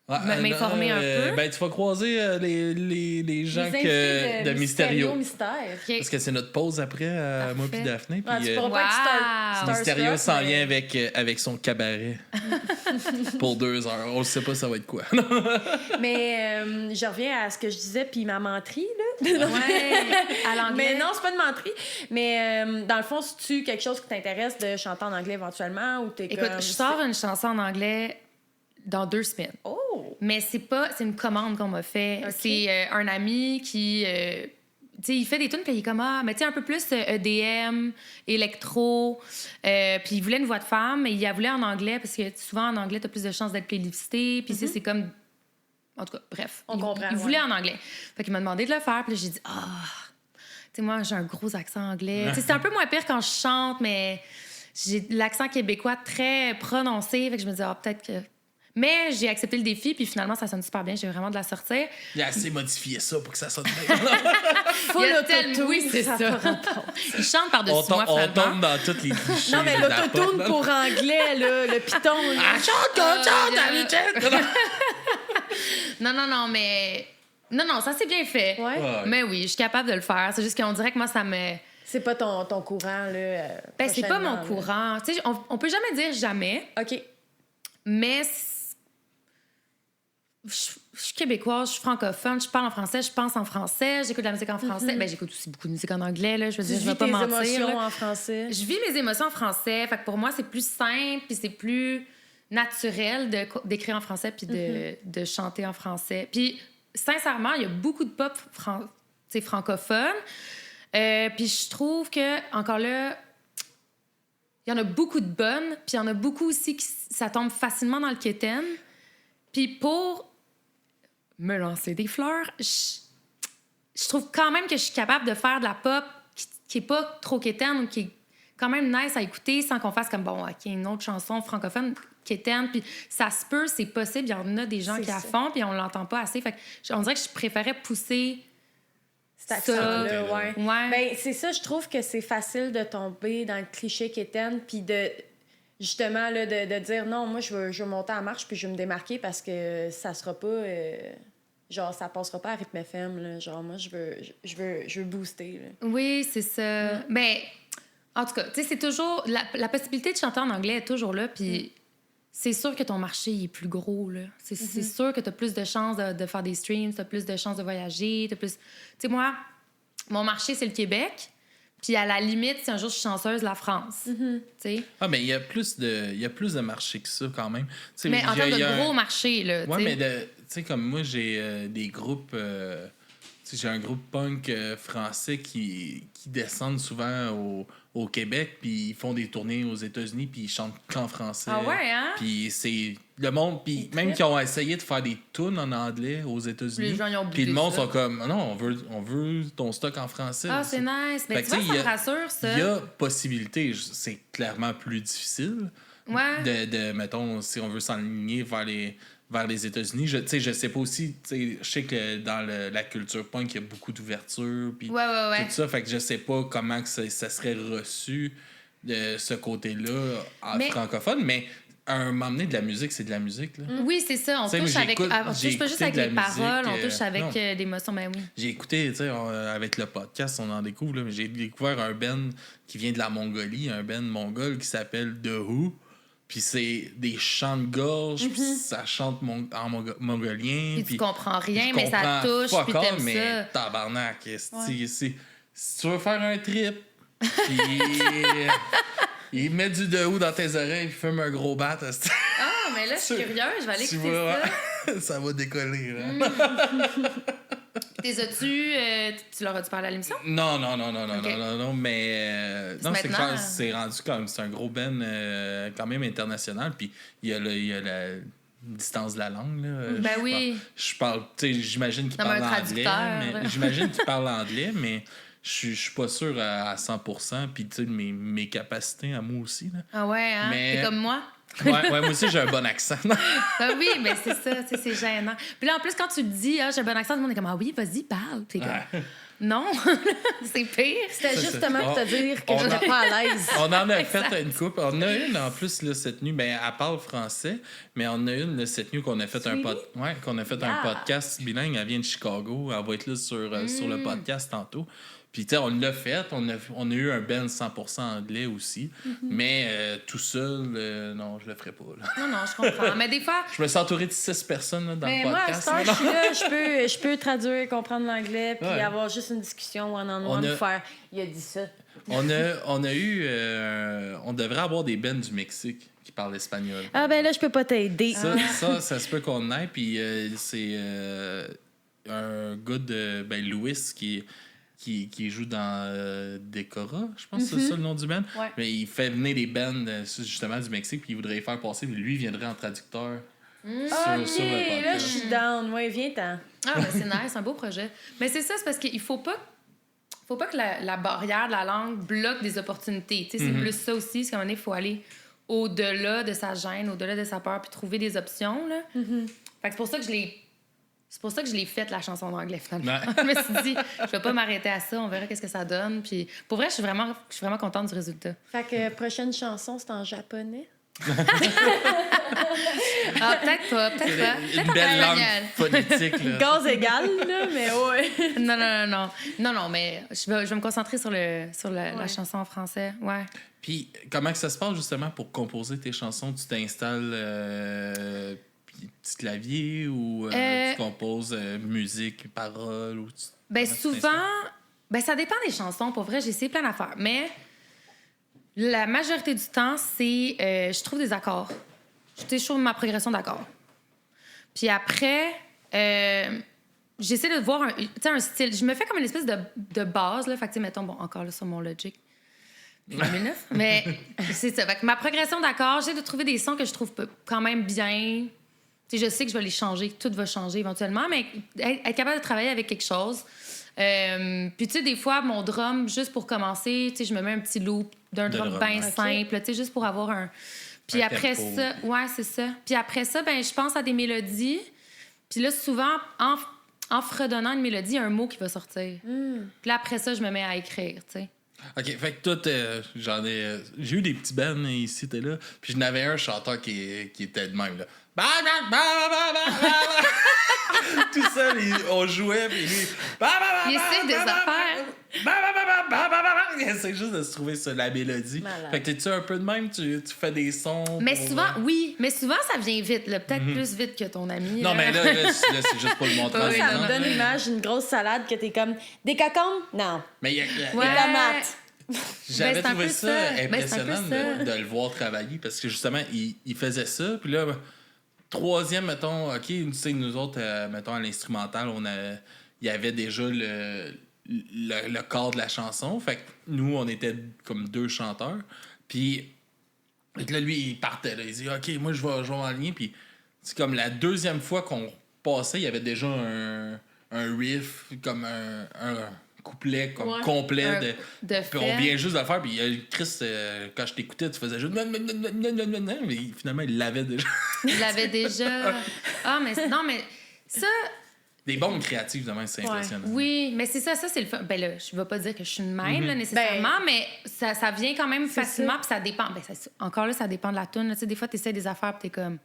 M'informer un peu. Ben, tu vas croiser les gens de Mysterio. Okay. Parce que c'est notre pause après, moi puis Daphné. Puis, tu pourras pas être Mysterio s'en vient avec son cabaret pour 2 heures. On ne sait pas ça va être quoi. Mais je reviens à ce que je disais, puis ma menterie, là. À l'anglais. Mais non, c'est pas une menterie. Mais dans le fond, c'est-tu quelque chose qui t'intéresse de chanter en anglais éventuellement? Ou t'es Écoute, je sors une chanson en anglais dans 2 semaines. Oh! Mais c'est une commande qu'on m'a fait. Okay. C'est un ami qui sais, il fait des tunes, puis il est comme, mais tu sais, un peu plus EDM, électro. Puis il voulait une voix de femme, mais il la voulait en anglais, parce que souvent, en anglais, t'as plus de chances d'être playlisté. Puis c'est comme... En tout cas, bref. On comprend. Il voulait en anglais. Fait qu'il m'a demandé de le faire, puis là, j'ai dit, tu sais, moi, j'ai un gros accent anglais. Tu sais, c'est un peu moins pire quand je chante, mais j'ai l'accent québécois très prononcé. Fait que je me dis, peut-être que... Mais j'ai accepté le défi, puis finalement, ça sonne super bien. J'ai vraiment de la sortir. Il a assez modifié ça pour que ça sonne bien. Il y a tellement... Oui, c'est ça. Il chante par-dessus moi, on tombe dans toutes les clichés. Non, mais l'autotune pour anglais, là, le piton. chante, Non, mais... Non, ça c'est bien fait. Ouais. Mais oui, je suis capable de le faire. C'est juste qu'on dirait que moi, ça me... C'est pas ton courant, là. Ben, c'est pas mon prochainement, courant. Tu sais, on peut jamais dire jamais, là. OK. mais... Je suis québécoise, je suis francophone, je parle en français, je pense en français, j'écoute de la musique en français. Ben, j'écoute aussi beaucoup de musique en anglais, là. Je veux dire, je vais pas mentir. Tu vis tes émotions là. en français. Je vis mes émotions en français. Fait que pour moi, c'est plus simple, puis c'est plus naturel d'écrire en français puis de chanter en français. Puis, sincèrement, il y a beaucoup de pop francophone. Puis je trouve que, encore là, il y en a beaucoup de bonnes, puis il y en a beaucoup aussi qui ça tombe facilement dans le quétaine. Puis pour me lancer des fleurs, je trouve quand même que je suis capable de faire de la pop qui est pas trop quétaine ou qui est quand même nice à écouter sans qu'on fasse comme, bon, OK, une autre chanson francophone quétaine. Puis ça se peut, c'est possible. Il y en a des gens qui la font, puis on l'entend pas assez. Fait que on dirait que je préférais pousser cet accent-là, ouais. Ben, c'est ça, je trouve que c'est facile de tomber dans le cliché quétaine, puis de... Justement, là, de dire non, moi, je veux monter en marche puis je veux me démarquer parce que ça sera pas. Genre, ça passera pas à rythme FM. Là. Genre, moi, je veux booster. Là. Oui, c'est ça. Mais, en tout cas, tu sais, c'est toujours. La possibilité de chanter en anglais est toujours là. Puis, c'est sûr que ton marché il est plus gros. Là. C'est sûr que tu as plus de chances de faire des streams, tu as plus de chances de voyager. Tu sais, moi, mon marché, c'est le Québec. Puis à la limite, si un jour je suis chanceuse, la France. Tu sais. Mais il y a plus de marché que ça quand même. T'sais, mais en termes de gros marché, là. Ouais, mais tu sais, comme moi, j'ai des groupes. J'ai un groupe punk français qui descendent souvent au Québec, puis ils font des tournées aux États-Unis, puis ils chantent qu'en français. Ah ouais, hein? Puis c'est le monde, puis même qui ont essayé de faire des tunes en anglais aux États-Unis. Les gens, ils ont puis le monde ça. sont comme, non, on veut ton stock en français. Ah, c'est nice. Mais tu vois, ça me rassure, ça. Il y a possibilité, c'est clairement plus difficile. Ouais. De mettons, si on veut s'enligner vers les États-Unis. Je sais pas aussi, je sais que dans la culture punk, il y a beaucoup d'ouverture, puis ouais. tout ça, fait que je sais pas comment que ça serait reçu de ce côté-là en francophone, mais à un moment donné, de la musique, c'est de la musique. Là. Oui, c'est ça. On touche avec... On touche pas juste avec les paroles, on touche avec l'émotion, ben oui. J'ai écouté, tu sais, avec le podcast, on en découvre, là, mais j'ai découvert un band qui vient de la Mongolie, un band mongol qui s'appelle The Who. Puis c'est des chants de gorge, puis ça chante en mongolien. Puis tu comprends rien, mais ça touche, puis t'aimes mais ça. Tabarnak, si tu veux faire un trip, puis il met du dehou dans tes oreilles, il fume un gros bat. Ah, mais là, je suis curieuse, je vais aller écouter ça. Ça va décoller, là. T'es as-tu... tu leur as-tu parlé à l'émission? Non, mais... c'est rendu comme... C'est un gros ben quand même international, puis il y a la distance de la langue, là. Ben oui. Je parle... Tu sais, j'imagine qu'il parle anglais. J'imagine qu'il parle anglais, mais je suis pas sûr à 100%, puis tu sais, mes capacités à moi aussi, là. Ah ouais, hein? T'es comme moi? Ouais, moi aussi, j'ai un bon accent. Ah oui, mais c'est ça, c'est gênant. Puis là, en plus, quand tu te dis, j'ai un bon accent, tout le monde est comme, ah oui, vas-y, parle. Puis comme, non, c'est pire. C'était justement pour te dire que je n'étais pas à l'aise. On en a fait une couple. On a une, en plus, là, cette nuit, ben, elle parle français, mais on a une, là, cette nuit, qu'on a fait un podcast bilingue. Elle vient de Chicago. Elle va être là sur le podcast tantôt. Puis, tu sais, on l'a fait. On a eu un band 100% anglais aussi. Mais tout seul, non, je le ferais pas. Là. Non, je comprends. Mais des fois... Je me suis entouré de 6 personnes là, dans le podcast. Moi, à ce temps, je suis là, je peux traduire, comprendre l'anglais, puis avoir juste une discussion one-on-one, faire « il a dit ça ». On a eu... on devrait avoir des bands du Mexique qui parlent espagnol. Ah ben là, je peux pas t'aider. Ça se peut qu'on ait. Puis c'est un gars de... Louis qui... qui joue dans Decora, je pense que c'est ça le nom du band. Ouais. Mais il fait venir des bands justement du Mexique, puis il voudrait les faire passer, puis lui, il viendrait en traducteur. OK, sur le podcast. là, je suis down. Ouais, viens-t'en. Ah, ben c'est nice, un beau projet. Mais c'est ça, c'est parce qu'il faut pas que la barrière de la langue bloque des opportunités. Tu sais, c'est plus ça aussi. C'est qu'à un moment donné, il faut aller au-delà de sa gêne, au-delà de sa peur, puis trouver des options. Là. Fait que c'est pour ça que je l'ai faite, la chanson en anglais, finalement. Ouais. Je me suis dit, je vais pas m'arrêter à ça, on verra qu'est-ce que ça donne. Puis pour vrai, je suis vraiment contente du résultat. Fait que prochaine chanson, c'est en japonais. Ah, peut-être pas. Peut-être Une en belle langue espagnol. phonétique. Là. Gaz égal, là, mais ouais. Non, mais je vais me concentrer sur la chanson en français. Ouais. Puis, comment que ça se passe, justement, pour composer tes chansons? Tu t'installes petit clavier ou tu composes musique, paroles? Ou Ben comment tu souvent, t'installes? ça dépend des chansons. Pour vrai, j'ai essayé plein d'affaires. Mais la majorité du temps, c'est... je trouve des accords. Je trouve ma progression d'accords. Puis après... j'essaie de voir un style. Je me fais comme une espèce de base. Là. Fait que, mettons, bon, encore là, sur mon Logic. 2009. Mais c'est ça. Fait que ma progression d'accords, j'essaie de trouver des sons que je trouve quand même bien. T'sais, je sais que je vais les changer, tout va changer éventuellement, mais être capable de travailler avec quelque chose. Puis, tu sais, des fois, mon drum, juste pour commencer, je me mets un petit loop d'un drum bien simple, juste pour avoir un... Puis après tempo. ça, ouais, c'est ça. Puis après ça, ben je pense à des mélodies. Puis là, souvent, en fredonnant une mélodie, il y a un mot qui va sortir. Puis là, après ça, je me mets à écrire, tu sais. OK, fait que toi, j'ai eu des petits bands ici, t'es là, puis je n'avais un chanteur qui était de même, là. Tout seul, on jouait, puis lui... Il essaie des affaires. Il essaie juste de se trouver sur la mélodie. Malade. Fait que t'es-tu un peu de même? Tu fais des sons? Mais pour- souvent, oui. Mais souvent, ça vient vite, là. Peut-être plus vite que ton ami. Non, mais là, c'est juste pour le montrer. Oui, Ça non, me donne l'image d'une grosse salade que t'es comme... Des cocombes? Non. Mais Des Ouais. tomates? j'avais Ben, c'est un trouvé peu ça ça. Ben, c'est un impressionnant peu ça. de le voir travailler parce que justement, il faisait ça. Puis là, troisième, mettons, OK, tu sais, nous autres, mettons, à l'instrumental, il y avait déjà le corps de la chanson. Fait que nous, on était comme deux chanteurs. Puis fait que là, lui, il partait. Là, il dit, OK, moi, je vais m'aligner. Puis c'est comme la deuxième fois qu'on passait, il y avait déjà un riff, comme un couplet comme complet. De Puis on vient juste de le faire. Puis Chris, quand je t'écoutais, tu faisais juste... Mais finalement, il l'avait déjà. Il l'avait déjà. Ah, mais non, mais ça... Des bombes créatives, vraiment, c'est impressionnant. Oui, mais c'est ça c'est le fun. Ben là, je ne vais pas dire que je suis une même, là, nécessairement, mais ça vient quand même facilement, puis ça dépend. Ben, encore là, ça dépend de la toune. Tu sais, des fois, tu essaies des affaires, puis t'es comme...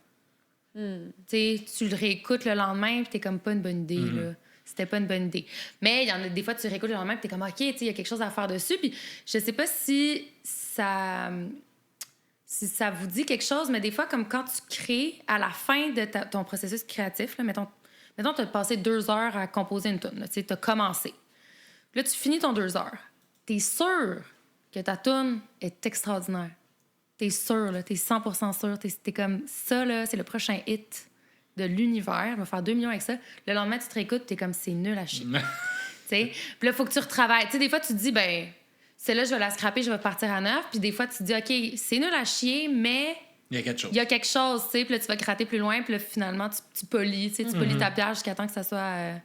Tu sais, tu le réécoutes le lendemain, puis t'es comme pas une bonne idée, là. C'était pas une bonne idée. Mais il y en a des fois, tu réécoutes le lendemain, puis t'es comme, OK, tu sais, il y a quelque chose à faire dessus. Puis je sais pas si ça vous dit quelque chose, mais des fois, comme quand tu crées, à la fin de ton processus créatif, là, mettons, tu as passé 2 heures à composer une toune. Tu as commencé. Là, tu finis ton 2 heures. Tu es sûr que ta toune est extraordinaire. Tu es sûr, tu es 100% sûr. Tu es comme ça, là, c'est le prochain hit de l'univers. On va faire 2 millions avec ça. Le lendemain, tu te réécoutes, tu es comme c'est nul à chier. Puis là, il faut que tu retravailles. T'sais, des fois, tu te dis, ben, celle-là, je vais la scraper, je vais partir à neuf. Puis des fois, tu te dis, OK, c'est nul à chier, mais. Il y a quelque chose. Il y a quelque chose, tu sais. Puis là, tu vas gratter plus loin. Puis là, finalement, tu polis. Tu sais, tu polis ta pierre jusqu'à temps que ça soit.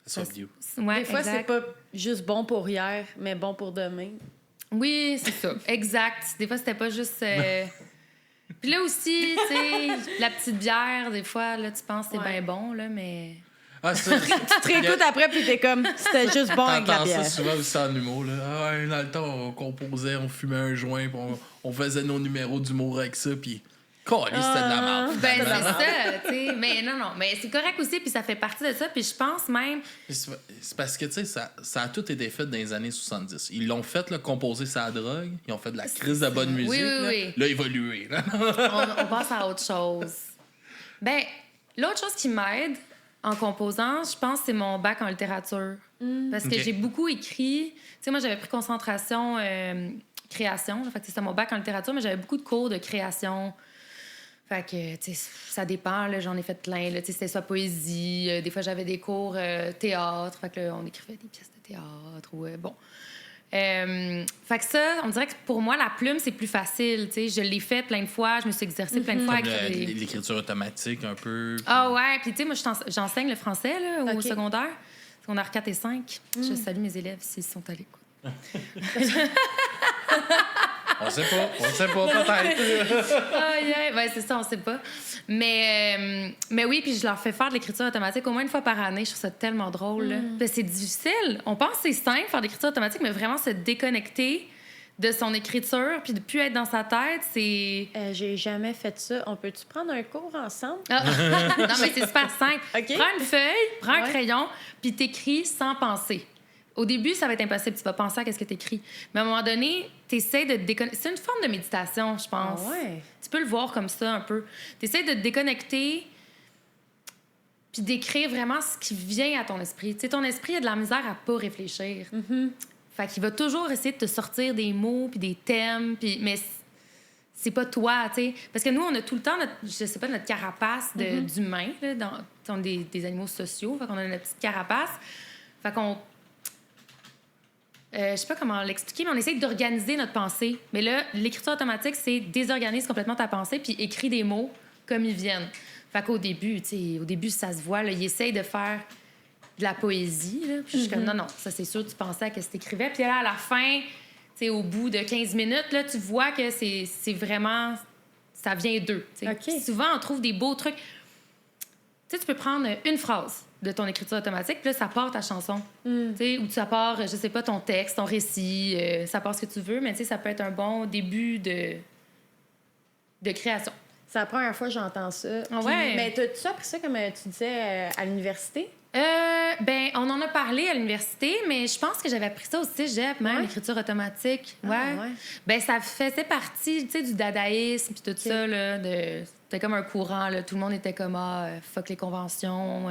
Ça soit bio. Ouais, Des fois, exact. c'est pas juste bon pour hier, mais bon pour demain. Oui, c'est ça. Exact. Des fois, c'était pas juste. Puis là aussi, tu sais, la petite bière, des fois, là, tu penses que c'est bien bon, là, mais. Ah, ça, Tu te réécoutes après, puis t'es comme, c'était juste bon avec la T'entends ça bière. souvent aussi en humour. Là. Ah, ouais, dans le temps, on composait, on fumait un joint, puis on faisait nos numéros d'humour avec ça, puis c'était de la merde. Ben, c'est finalement. ça, tu sais. Mais non, mais c'est correct aussi, puis ça fait partie de ça. Puis je pense même. C'est parce que, tu sais, ça a tout été fait dans les années 70. Ils l'ont fait, là, composer sa drogue. Ils ont fait de la crise de bonne musique. Oui. Là, évoluer. Là. On passe à autre chose. Ben, l'autre chose qui m'aide en composant, je pense, c'est mon bac en littérature. Parce que Ok. j'ai beaucoup écrit. Tu sais, moi, j'avais pris concentration création. Là, fait que c'était mon bac en littérature, mais j'avais beaucoup de cours de création. Fait que, tu sais, ça dépend, là, j'en ai fait plein, là, tu sais, c'était soit poésie, des fois j'avais des cours théâtre, fait que là, on écrivait des pièces de théâtre, ou bon. Fait que ça, on dirait que pour moi, la plume, c'est plus facile, tu sais, je l'ai fait plein de fois, je me suis exercée plein de fois. Comme Avec l'écriture automatique, un peu. Ah ouais, puis tu sais, moi, j'enseigne le français, là, au OK. secondaire 4 et 5. Je salue mes élèves s'ils sont à l'écoute. On sait pas, peut-être. Ouais, c'est ça, on sait pas. Mais oui, puis je leur fais faire de l'écriture automatique au moins une fois par année. Je trouve ça tellement drôle. Là. Puis c'est difficile. On pense que c'est simple, faire de l'écriture automatique, mais vraiment se déconnecter de son écriture puis de plus être dans sa tête, c'est... J'ai jamais fait ça. On peut-tu prendre un cours ensemble? Ah. Non, mais c'est super simple. OK. Prends une feuille, prends un Ouais. crayon, puis t'écris sans penser. Au début, ça va être impossible. Tu vas penser à ce que tu écris. Mais à un moment donné, tu essaies de te déconnecter. C'est une forme de méditation, je pense. Ah ouais. Tu peux le voir comme ça un peu. Tu essaies de te déconnecter puis d'écrire vraiment ce qui vient à ton esprit. Tu sais, ton esprit a de la misère à pas réfléchir. Fait qu'il va toujours essayer de te sortir des mots puis des thèmes, mais c'est pas toi, tu sais. Parce que nous, on a tout le temps, notre carapace d'humain, là, on est des animaux sociaux, fait qu'on a notre petite carapace. Fait qu'on... je sais pas comment l'expliquer, mais on essaie d'organiser notre pensée. Mais là, l'écriture automatique, c'est désorganise complètement ta pensée puis écris des mots comme ils viennent. Fait qu'au début, tu sais, ça se voit, là, il essaye de faire de la poésie, là. Puis je suis comme, non, ça, c'est sûr, tu pensais à ce que tu écrivais. Puis là, à la fin, tu sais, au bout de 15 minutes, là, tu vois que c'est vraiment... Ça vient d'eux, tu sais. OK. Souvent, on trouve des beaux trucs. Tu sais, tu peux prendre une phrase de ton écriture automatique, puis là, ça part ta chanson. Tu sais, ou ça part, je sais pas, ton texte, ton récit, ça part ce que tu veux, mais tu sais, ça peut être un bon début de création. C'est la première fois que j'entends ça. Ah ouais? Mais t'as-tu appris ça, comme tu disais, à l'université? Ben, on en a parlé à l'université, mais je pense que j'avais appris ça au cégep, même, Ouais? l'écriture automatique. Ah, Ouais. ouais. Ben, ça faisait partie, tu sais, du dadaïsme puis tout ça, là. C'était comme un courant, là. Tout le monde était comme, fuck les conventions,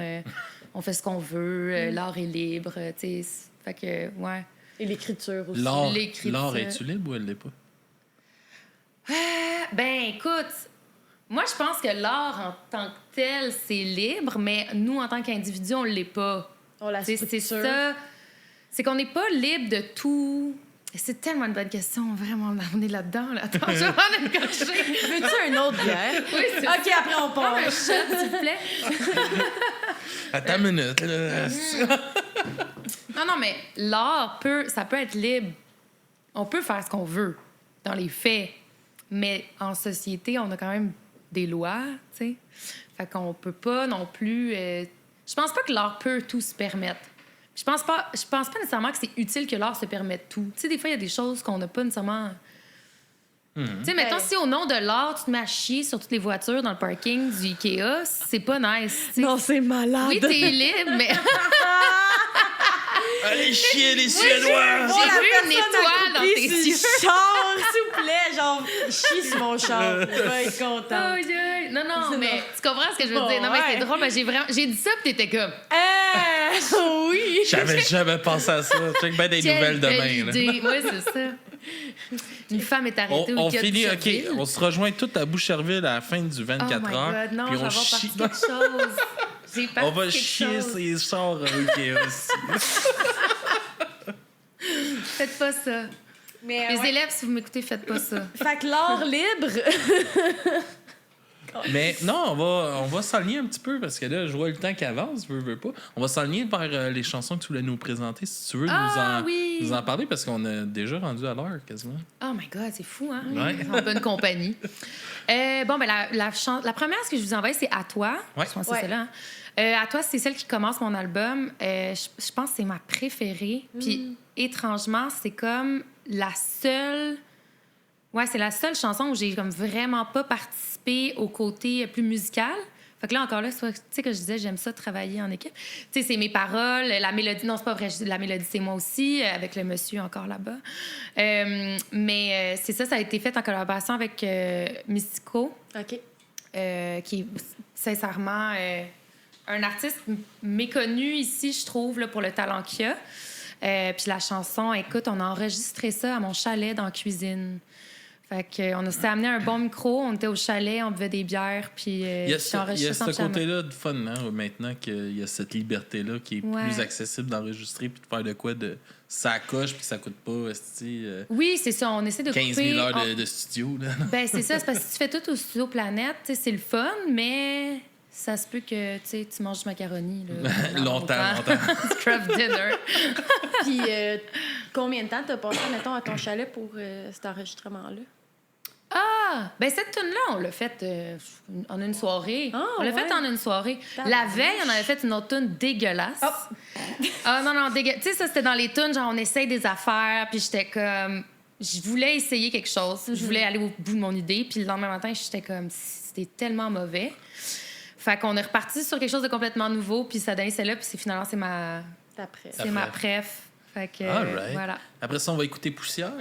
on fait ce qu'on veut, l'art est libre, tu sais. Fait que, ouais. Et l'écriture aussi. L'écriture. L'art, es-tu libre ou elle l'est pas? Ben, écoute, moi, je pense que l'art en tant que tel, c'est libre, mais nous, en tant qu'individus, on l'est pas. On la C'est structure. ça. C'est qu'on n'est pas libre de tout. C'est tellement une bonne question, vraiment. On est là-dedans, là. Attends, je vais prendre une gorgée. Veux-tu un autre bière? Oui, c'est OK, après, on part. un shot, s'il vous plaît. Attends une minute, là. Non, mais l'art ça peut être libre. On peut faire ce qu'on veut, dans les faits. Mais en société, on a quand même des lois, tu sais. Fait qu'on peut pas non plus... Je pense pas que l'art peut tout se permettre. Je pense pas nécessairement que c'est utile que l'art se permette tout. Tu sais, des fois, il y a des choses qu'on n'a pas nécessairement... Tu sais, mettons, si au nom de l'art, tu te mets à chier sur toutes les voitures dans le parking du Ikea, c'est pas nice, tu sais. Non, c'est malade. Oui, t'es libre, mais... Allez chier, les Suédois! J'ai vu une étoile dans tes yeux. Char, s'il vous plaît. Genre, chie sur mon char. Je vais être contente. Aïe, aïe. Non, mais tu comprends ce que je veux dire? Non, mais c'est Ouais. drôle, parce que j'ai dit ça, puis t'étais comme... Oui. J'avais jamais pensé à ça. Check bien des nouvelles demain. Là. Oui, c'est ça. Une femme est arrêtée On au Ikea de finit, OK. Boucherville. On se rejoint tout à Boucherville à la fin du Oh 24 my heures. God, non, puis je vais on avoir chie. parti quelque chose. J'ai parti On va quelque chier chose. ces chars OK aussi. Faites pas ça. Mais, Les ouais. élèves, si vous m'écoutez, faites pas ça. Fait que l'art libre... Mais non, on va s'aligner un petit peu parce que là, je vois le temps qui avance, veux pas. On va s'aligner vers les chansons que tu voulais nous présenter, si tu veux oui. nous en parler, parce qu'on a déjà rendu à l'heure quasiment. Oh my God, c'est fou, hein? Ouais. En bonne compagnie. Bon, ben la première, ce que je vous envoie, c'est À toi. Ouais. Je pense que Ouais. c'est celle-là. Hein? À toi, c'est celle qui commence mon album. Je pense que c'est ma préférée. Puis, étrangement, c'est comme la seule... Ouais, c'est la seule chanson où j'ai comme vraiment pas participé au côté plus musical. Fait que là, encore là, tu sais que je disais, j'aime ça travailler en équipe. Tu sais, c'est mes paroles, la mélodie... Non, c'est pas vrai, la mélodie, c'est moi aussi, avec le monsieur encore là-bas. Mais c'est ça a été fait en collaboration avec Mystico, OK. qui est sincèrement un artiste méconnu ici, je trouve, là, pour le talent qu'il a. Puis la chanson, écoute, on a enregistré ça à mon chalet dans la cuisine. Fait qu'on s'est amené un bon micro, on était au chalet, on buvait des bières, puis Il y a ce côté-là de fun, hein, maintenant qu'il y a cette liberté-là qui est plus accessible d'enregistrer puis de faire de quoi de ça coche puis que ça coûte pas oui, c'est ça, on essaie de 15 couper... 000 heures de studio. Là. Ben c'est ça, c'est parce que si tu fais tout au Studio Planète, c'est le fun, mais ça se peut que tu manges du macaroni. Là, longtemps. Du craft dinner. Puis combien de temps t'as passé, mettons, à ton chalet pour cet enregistrement-là? Ah! Ben cette tune-là, on l'a faite en une soirée. Ah, on l'a faite en une soirée. La veille, on avait fait une autre tune dégueulasse. Oh. Ah non, dégueulasse. Tu sais, ça, c'était dans les tunes, genre, on essaye des affaires, puis j'étais comme... Je voulais essayer quelque chose. Je voulais aller au bout de mon idée, puis le lendemain matin, j'étais comme... C'était tellement mauvais. Fait qu'on est reparti sur quelque chose de complètement nouveau, puis ça donnait celle-là, puis finalement, c'est ma... C'est ma préf. Fait que, voilà. Après ça, on va écouter Poussière.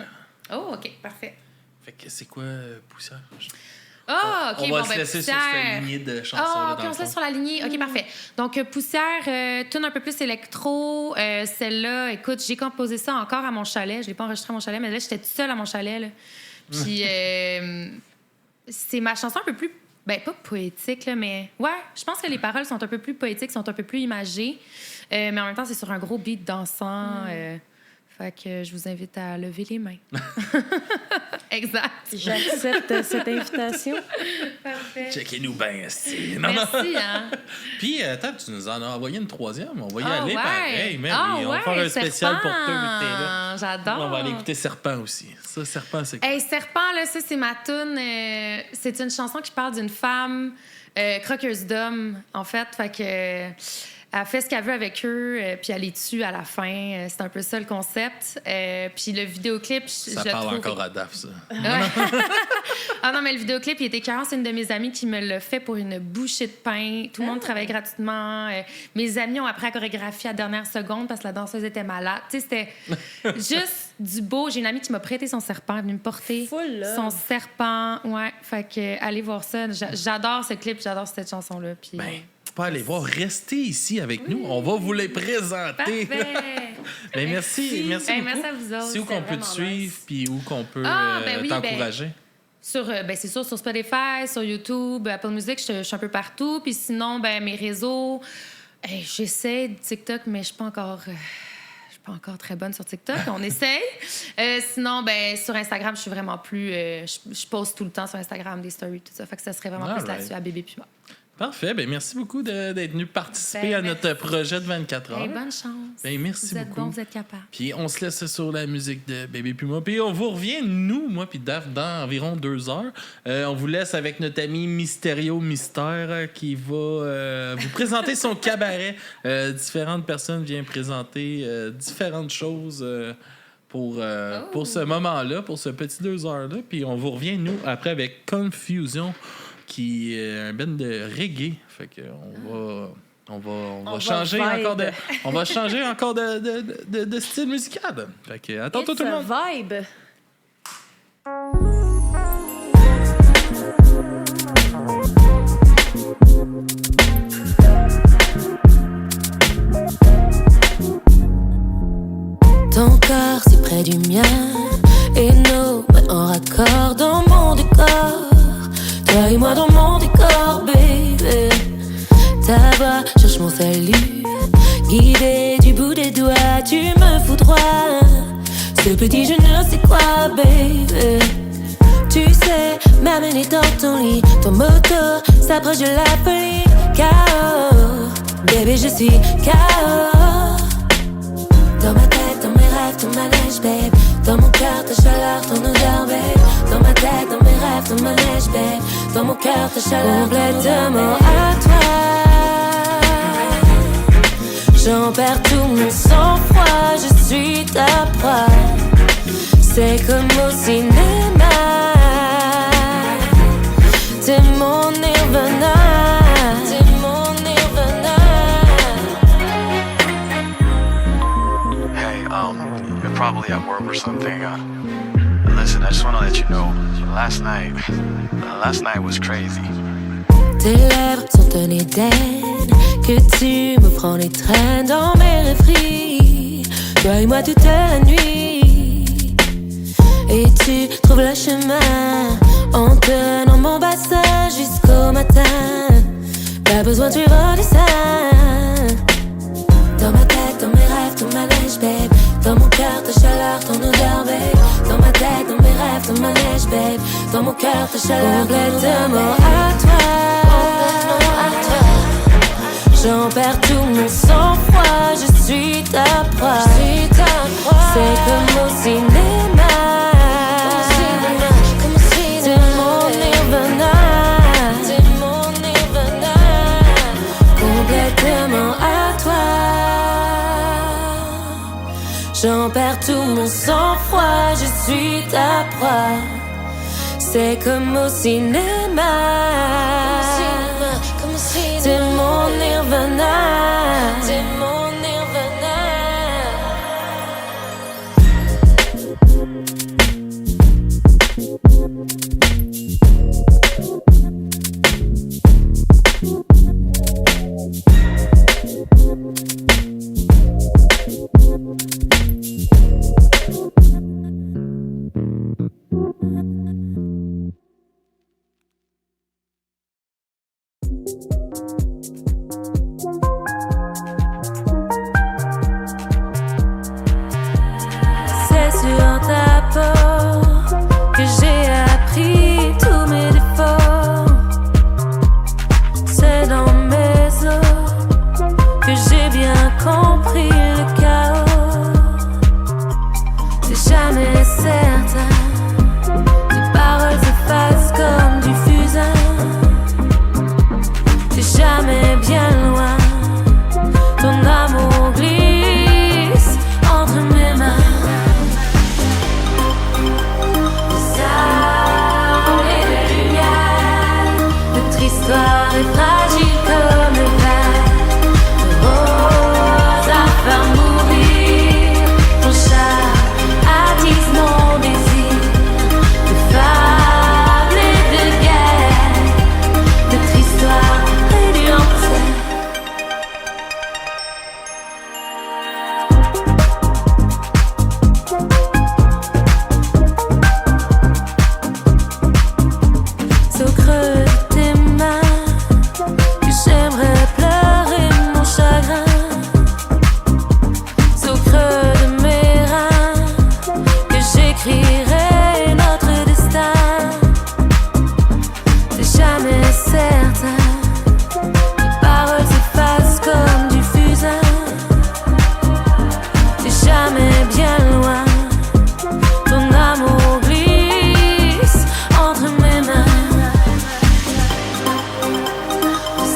Oh, OK, parfait. Fait que c'est quoi Poussière? Ah, OK, on va se laisser sur cette lignée de chansons. Ah, OK, on se laisse sur la lignée. OK, parfait. Donc, Poussière, tune un peu plus électro. Celle-là, écoute, j'ai composé ça encore à mon chalet. Je l'ai pas enregistré à mon chalet, mais là, j'étais toute seule à mon chalet. Là. Puis, c'est ma chanson un peu plus... Ben, pas poétique, là, mais... Ouais, je pense que les paroles sont un peu plus poétiques, sont un peu plus imagées. Mais en même temps, c'est sur un gros beat dansant. Fait que je vous invite à lever les mains. Exact. J'accepte cette invitation. Parfait. Checkez-nous bien, c'est. Merci, hein. Puis, attends, tu nous en as envoyé une troisième. On va y aller pareil. Mais on va faire un spécial Serpent. pour toi, mais t'es là. J'adore. On va aller écouter Serpent aussi. Ça, Serpent, c'est quoi? Hey, Serpent, là, ça, c'est ma toune. C'est une chanson qui parle d'une femme croqueuse d'hommes, en fait. Fait que... Elle fait ce qu'elle veut avec eux, puis elle les tue à la fin. C'est un peu ça le concept. Puis le vidéoclip, ça parle encore à Daph, ça. Ah non, mais le vidéoclip, il était écœurant. C'est une de mes amies qui me l'a fait pour une bouchée de pain. Tout le monde travaille gratuitement. Mes amis ont appris à chorégraphier à la dernière seconde parce que la danseuse était malade. Tu sais, c'était juste du beau. J'ai une amie qui m'a prêté son serpent. Elle est venue me porter son serpent. Ouais, fait que allez voir ça. J'adore ce clip, j'adore cette chanson-là. Puis... Pas aller voir, restez ici avec nous. On va vous les présenter. Mais merci beaucoup. Merci à vous autres. C'est où qu'on peut te suivre puis où qu'on peut t'encourager? C'est sûr, sur Spotify, sur YouTube, Apple Music, je suis un peu partout. Puis sinon, mes réseaux, j'essaie de TikTok, mais je suis pas encore très bonne sur TikTok. On essaye. Sinon, sur Instagram, je suis vraiment plus... je poste tout le temps sur Instagram des stories, tout ça. Fait que ça serait vraiment plus là-dessus, à Bébé Puma. Parfait. Merci beaucoup d'être venu participer à notre projet de 24 heures. Bonne chance. Merci beaucoup. Vous êtes bon, vous êtes capable. Puis on se laisse sur la musique de Bébé Puma. Puis on vous revient, nous, moi puis Daph, dans environ 2 heures. On vous laisse avec notre ami Mysterio Mystère qui va vous présenter son cabaret. Différentes personnes viennent présenter différentes choses pour ce moment-là, pour ce petit 2 heures-là. Puis on vous revient, nous, après avec Confusion, qui est un band de reggae. Fait que on va changer encore de style musical. Fait que à tantôt tout le monde. Vibe. Ton corps si près du mien et nos mains en raccord dans mon décor. Toi et moi dans mon décor, baby. Ta voix cherche mon salut. Guidée du bout des doigts, tu me foudroies. Ce petit je ne sais quoi, baby. Tu sais, m'amener dans ton lit. Ton moto s'approche de la folie. K.O. Baby, je suis K.O. Dans ma tête, dans mes rêves, ton manège, babe. Dans mon cœur, ta chaleur, ton odeur, babe. Dans ma tête, dans mes rêves, ton manège, babe. Dans mon cœur, ta chaleur, complètement à toi. J'en perds tout mon sang-froid, je suis ta proie. C'est comme au cinéma. T'es mon nirvana. T'es mon nirvana. Hey, you're probably at work or something. Listen, I just want to let you know, last night was crazy. Tes lèvres sont un Éden, que tu me prends les traînes dans mes rêveries. Toi et moi toute la nuit. Et tu trouves le chemin en tenant mon bassin jusqu'au matin. Pas besoin de suivre du sein. Dans ma tête, dans mes rêves, ton manège, babe. Dans mon cœur, ta chaleur, ton odeur, babe. Dans ma tête, dans mes rêves, ton manège, babe. Dans mon cœur, ta chaleur, complètement à toi. J'en perds tout mon sang-froid, je suis ta proie. C'est comme au cinéma. C'est mon nirvana. Complètement à toi. J'en perds tout mon sang-froid, je suis ta proie. C'est comme au cinéma. C'est mon nirvana. C'est mon nirvana. C'est sur ta peau que j'ai appris tous mes défauts. C'est dans mes os que j'ai bien compris le chaos. C'est jamais certain, tes paroles s'effacent comme du fusain. T'es jamais bien loin, ton amour glisse entre mes mains. Notre histoire est fragile comme le verre. De rose à faire mourir ton chat attise mon désir. De fables et de guerre, notre histoire est du enfer. C'est au creux de tes mains que j'aimerais pleurer mon chagrin. C'est au creux de mes reins que j'écrirai notre destin. C'est jamais certain, les paroles s'effacent comme du fusain. C'est jamais bien loin, ton amour glisse entre mes mains.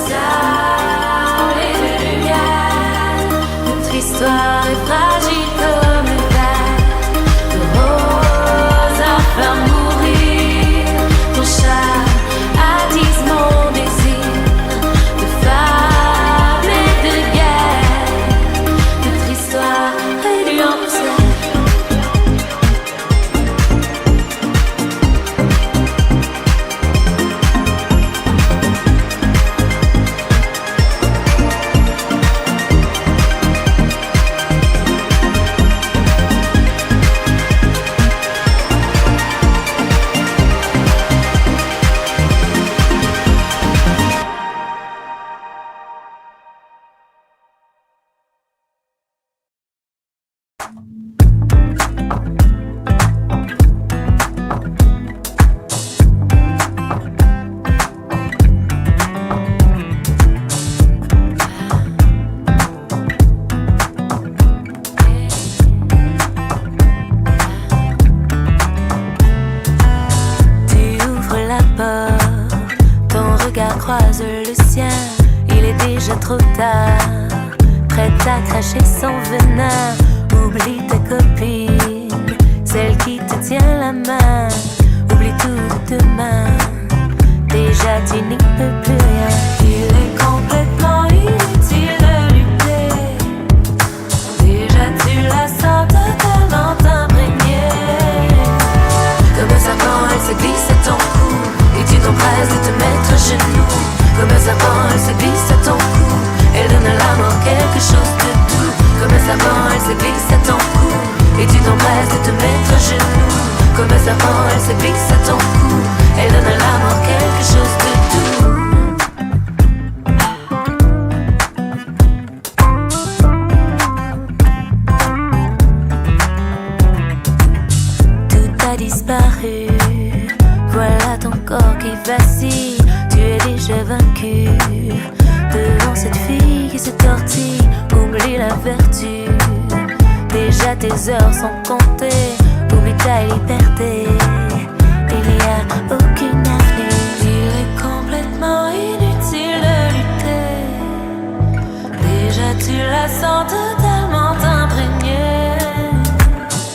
Sable et de lumière, notre histoire est fragile comme le verre. De rose à faire mourir ton chat attise mon désir. De fables et de guerre, notre histoire est du enfer. Tu ouvres la porte, ton regard croise le sien. Il est déjà trop tard, prête à cracher son venin. Oublie ta copine, celle qui te tient la main. Oublie tout de demain, déjà tu n'y peux plus rien. Il est complètement inutile de lutter. Déjà tu la sens totalement imprégnée. Comme un serpent, elle se glisse à ton cou et tu t'empresses de te mettre à genoux. Comme un serpent, elle se glisse à ton cou. Elle donne à la mort quelque chose de doux. Comme un serpent, elle se glisse à ton cou et tu t'empresses de te mettre à genoux. Comme un serpent, elle se glisse à ton cou. Elle donne à la mort quelque chose de doux. Tout a disparu. Voilà ton corps qui vacille. Tu es déjà vaincu devant cette fille qui se tortille. Oublie la vertu. Déjà tes heures sont comptées. Oublie ta liberté. Il n'y a aucune avenue. Il est complètement inutile de lutter. Déjà tu la sens totalement imprégnée.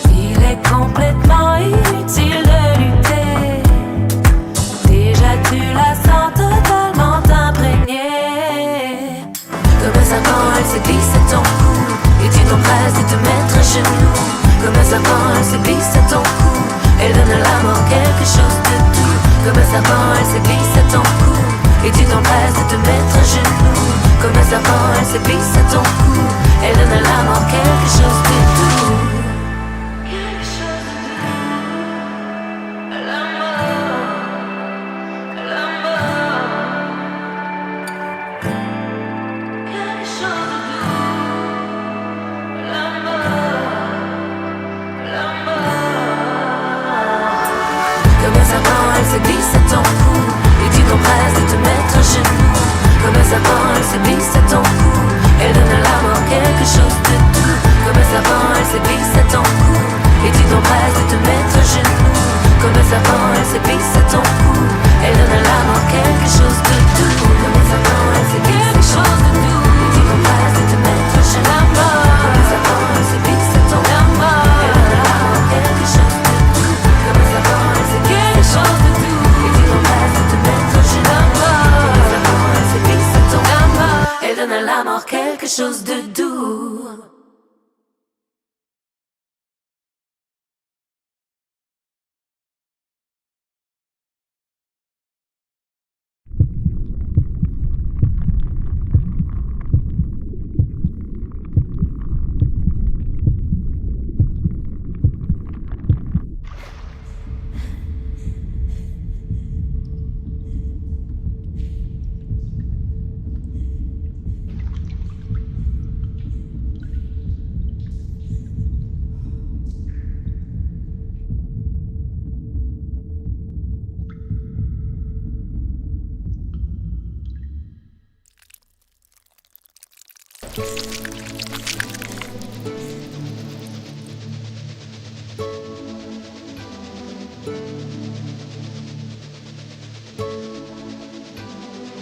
Il est complètement inutile de lutter. Déjà tu la sens totalement imprégnée. Comme un serpent elle se glisse à ton cou. Et tu t'empresses de te mettre à genoux. Comme un serpent elle se glisse à ton cou. Elle donne à la mort quelque chose de doux. Comme un serpent elle se glisse à ton cou. Et tu t'empresses de te mettre à genoux. Comme un serpent elle se glisse à ton cou. Elle donne à la mort quelque chose de doux. Quelque chose de doux. À la mort. À la mort. Quelque chose de doux. À la mort. À la mort. Comme un serpent elle se glisse à ton cou. Et tu t'empresses de te mettre à genoux. Comme un serpent elle se glisse à ton cou. Elle donne à la mort quelque chose de doux. Comme un serpent elle se glisse à ton cou. Et tu t'empresses de te mettre à genoux. Comme un serpent elle se glisse à ton cou. Elle donne à la mort quelque chose de doux. Comme un serpent elle se glisse quelque chose de doux. Et tu t'empresses de te mettre à genoux. Comme un serpent elle se glisse à ton cou. Elle donne à la mort quelque chose de doux. Comme un serpent elle se glisse quelque chose de doux. Et tu t'empresses de te mettre à genoux. Comme un serpent elle se glisse à ton cou. Elle donne à la mort quelque chose de doux.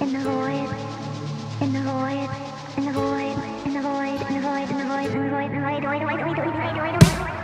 In the void, in the void, in the void, in the void, in the void, in the void, in the void, in the void, in the void, in the void, in the void, in the void.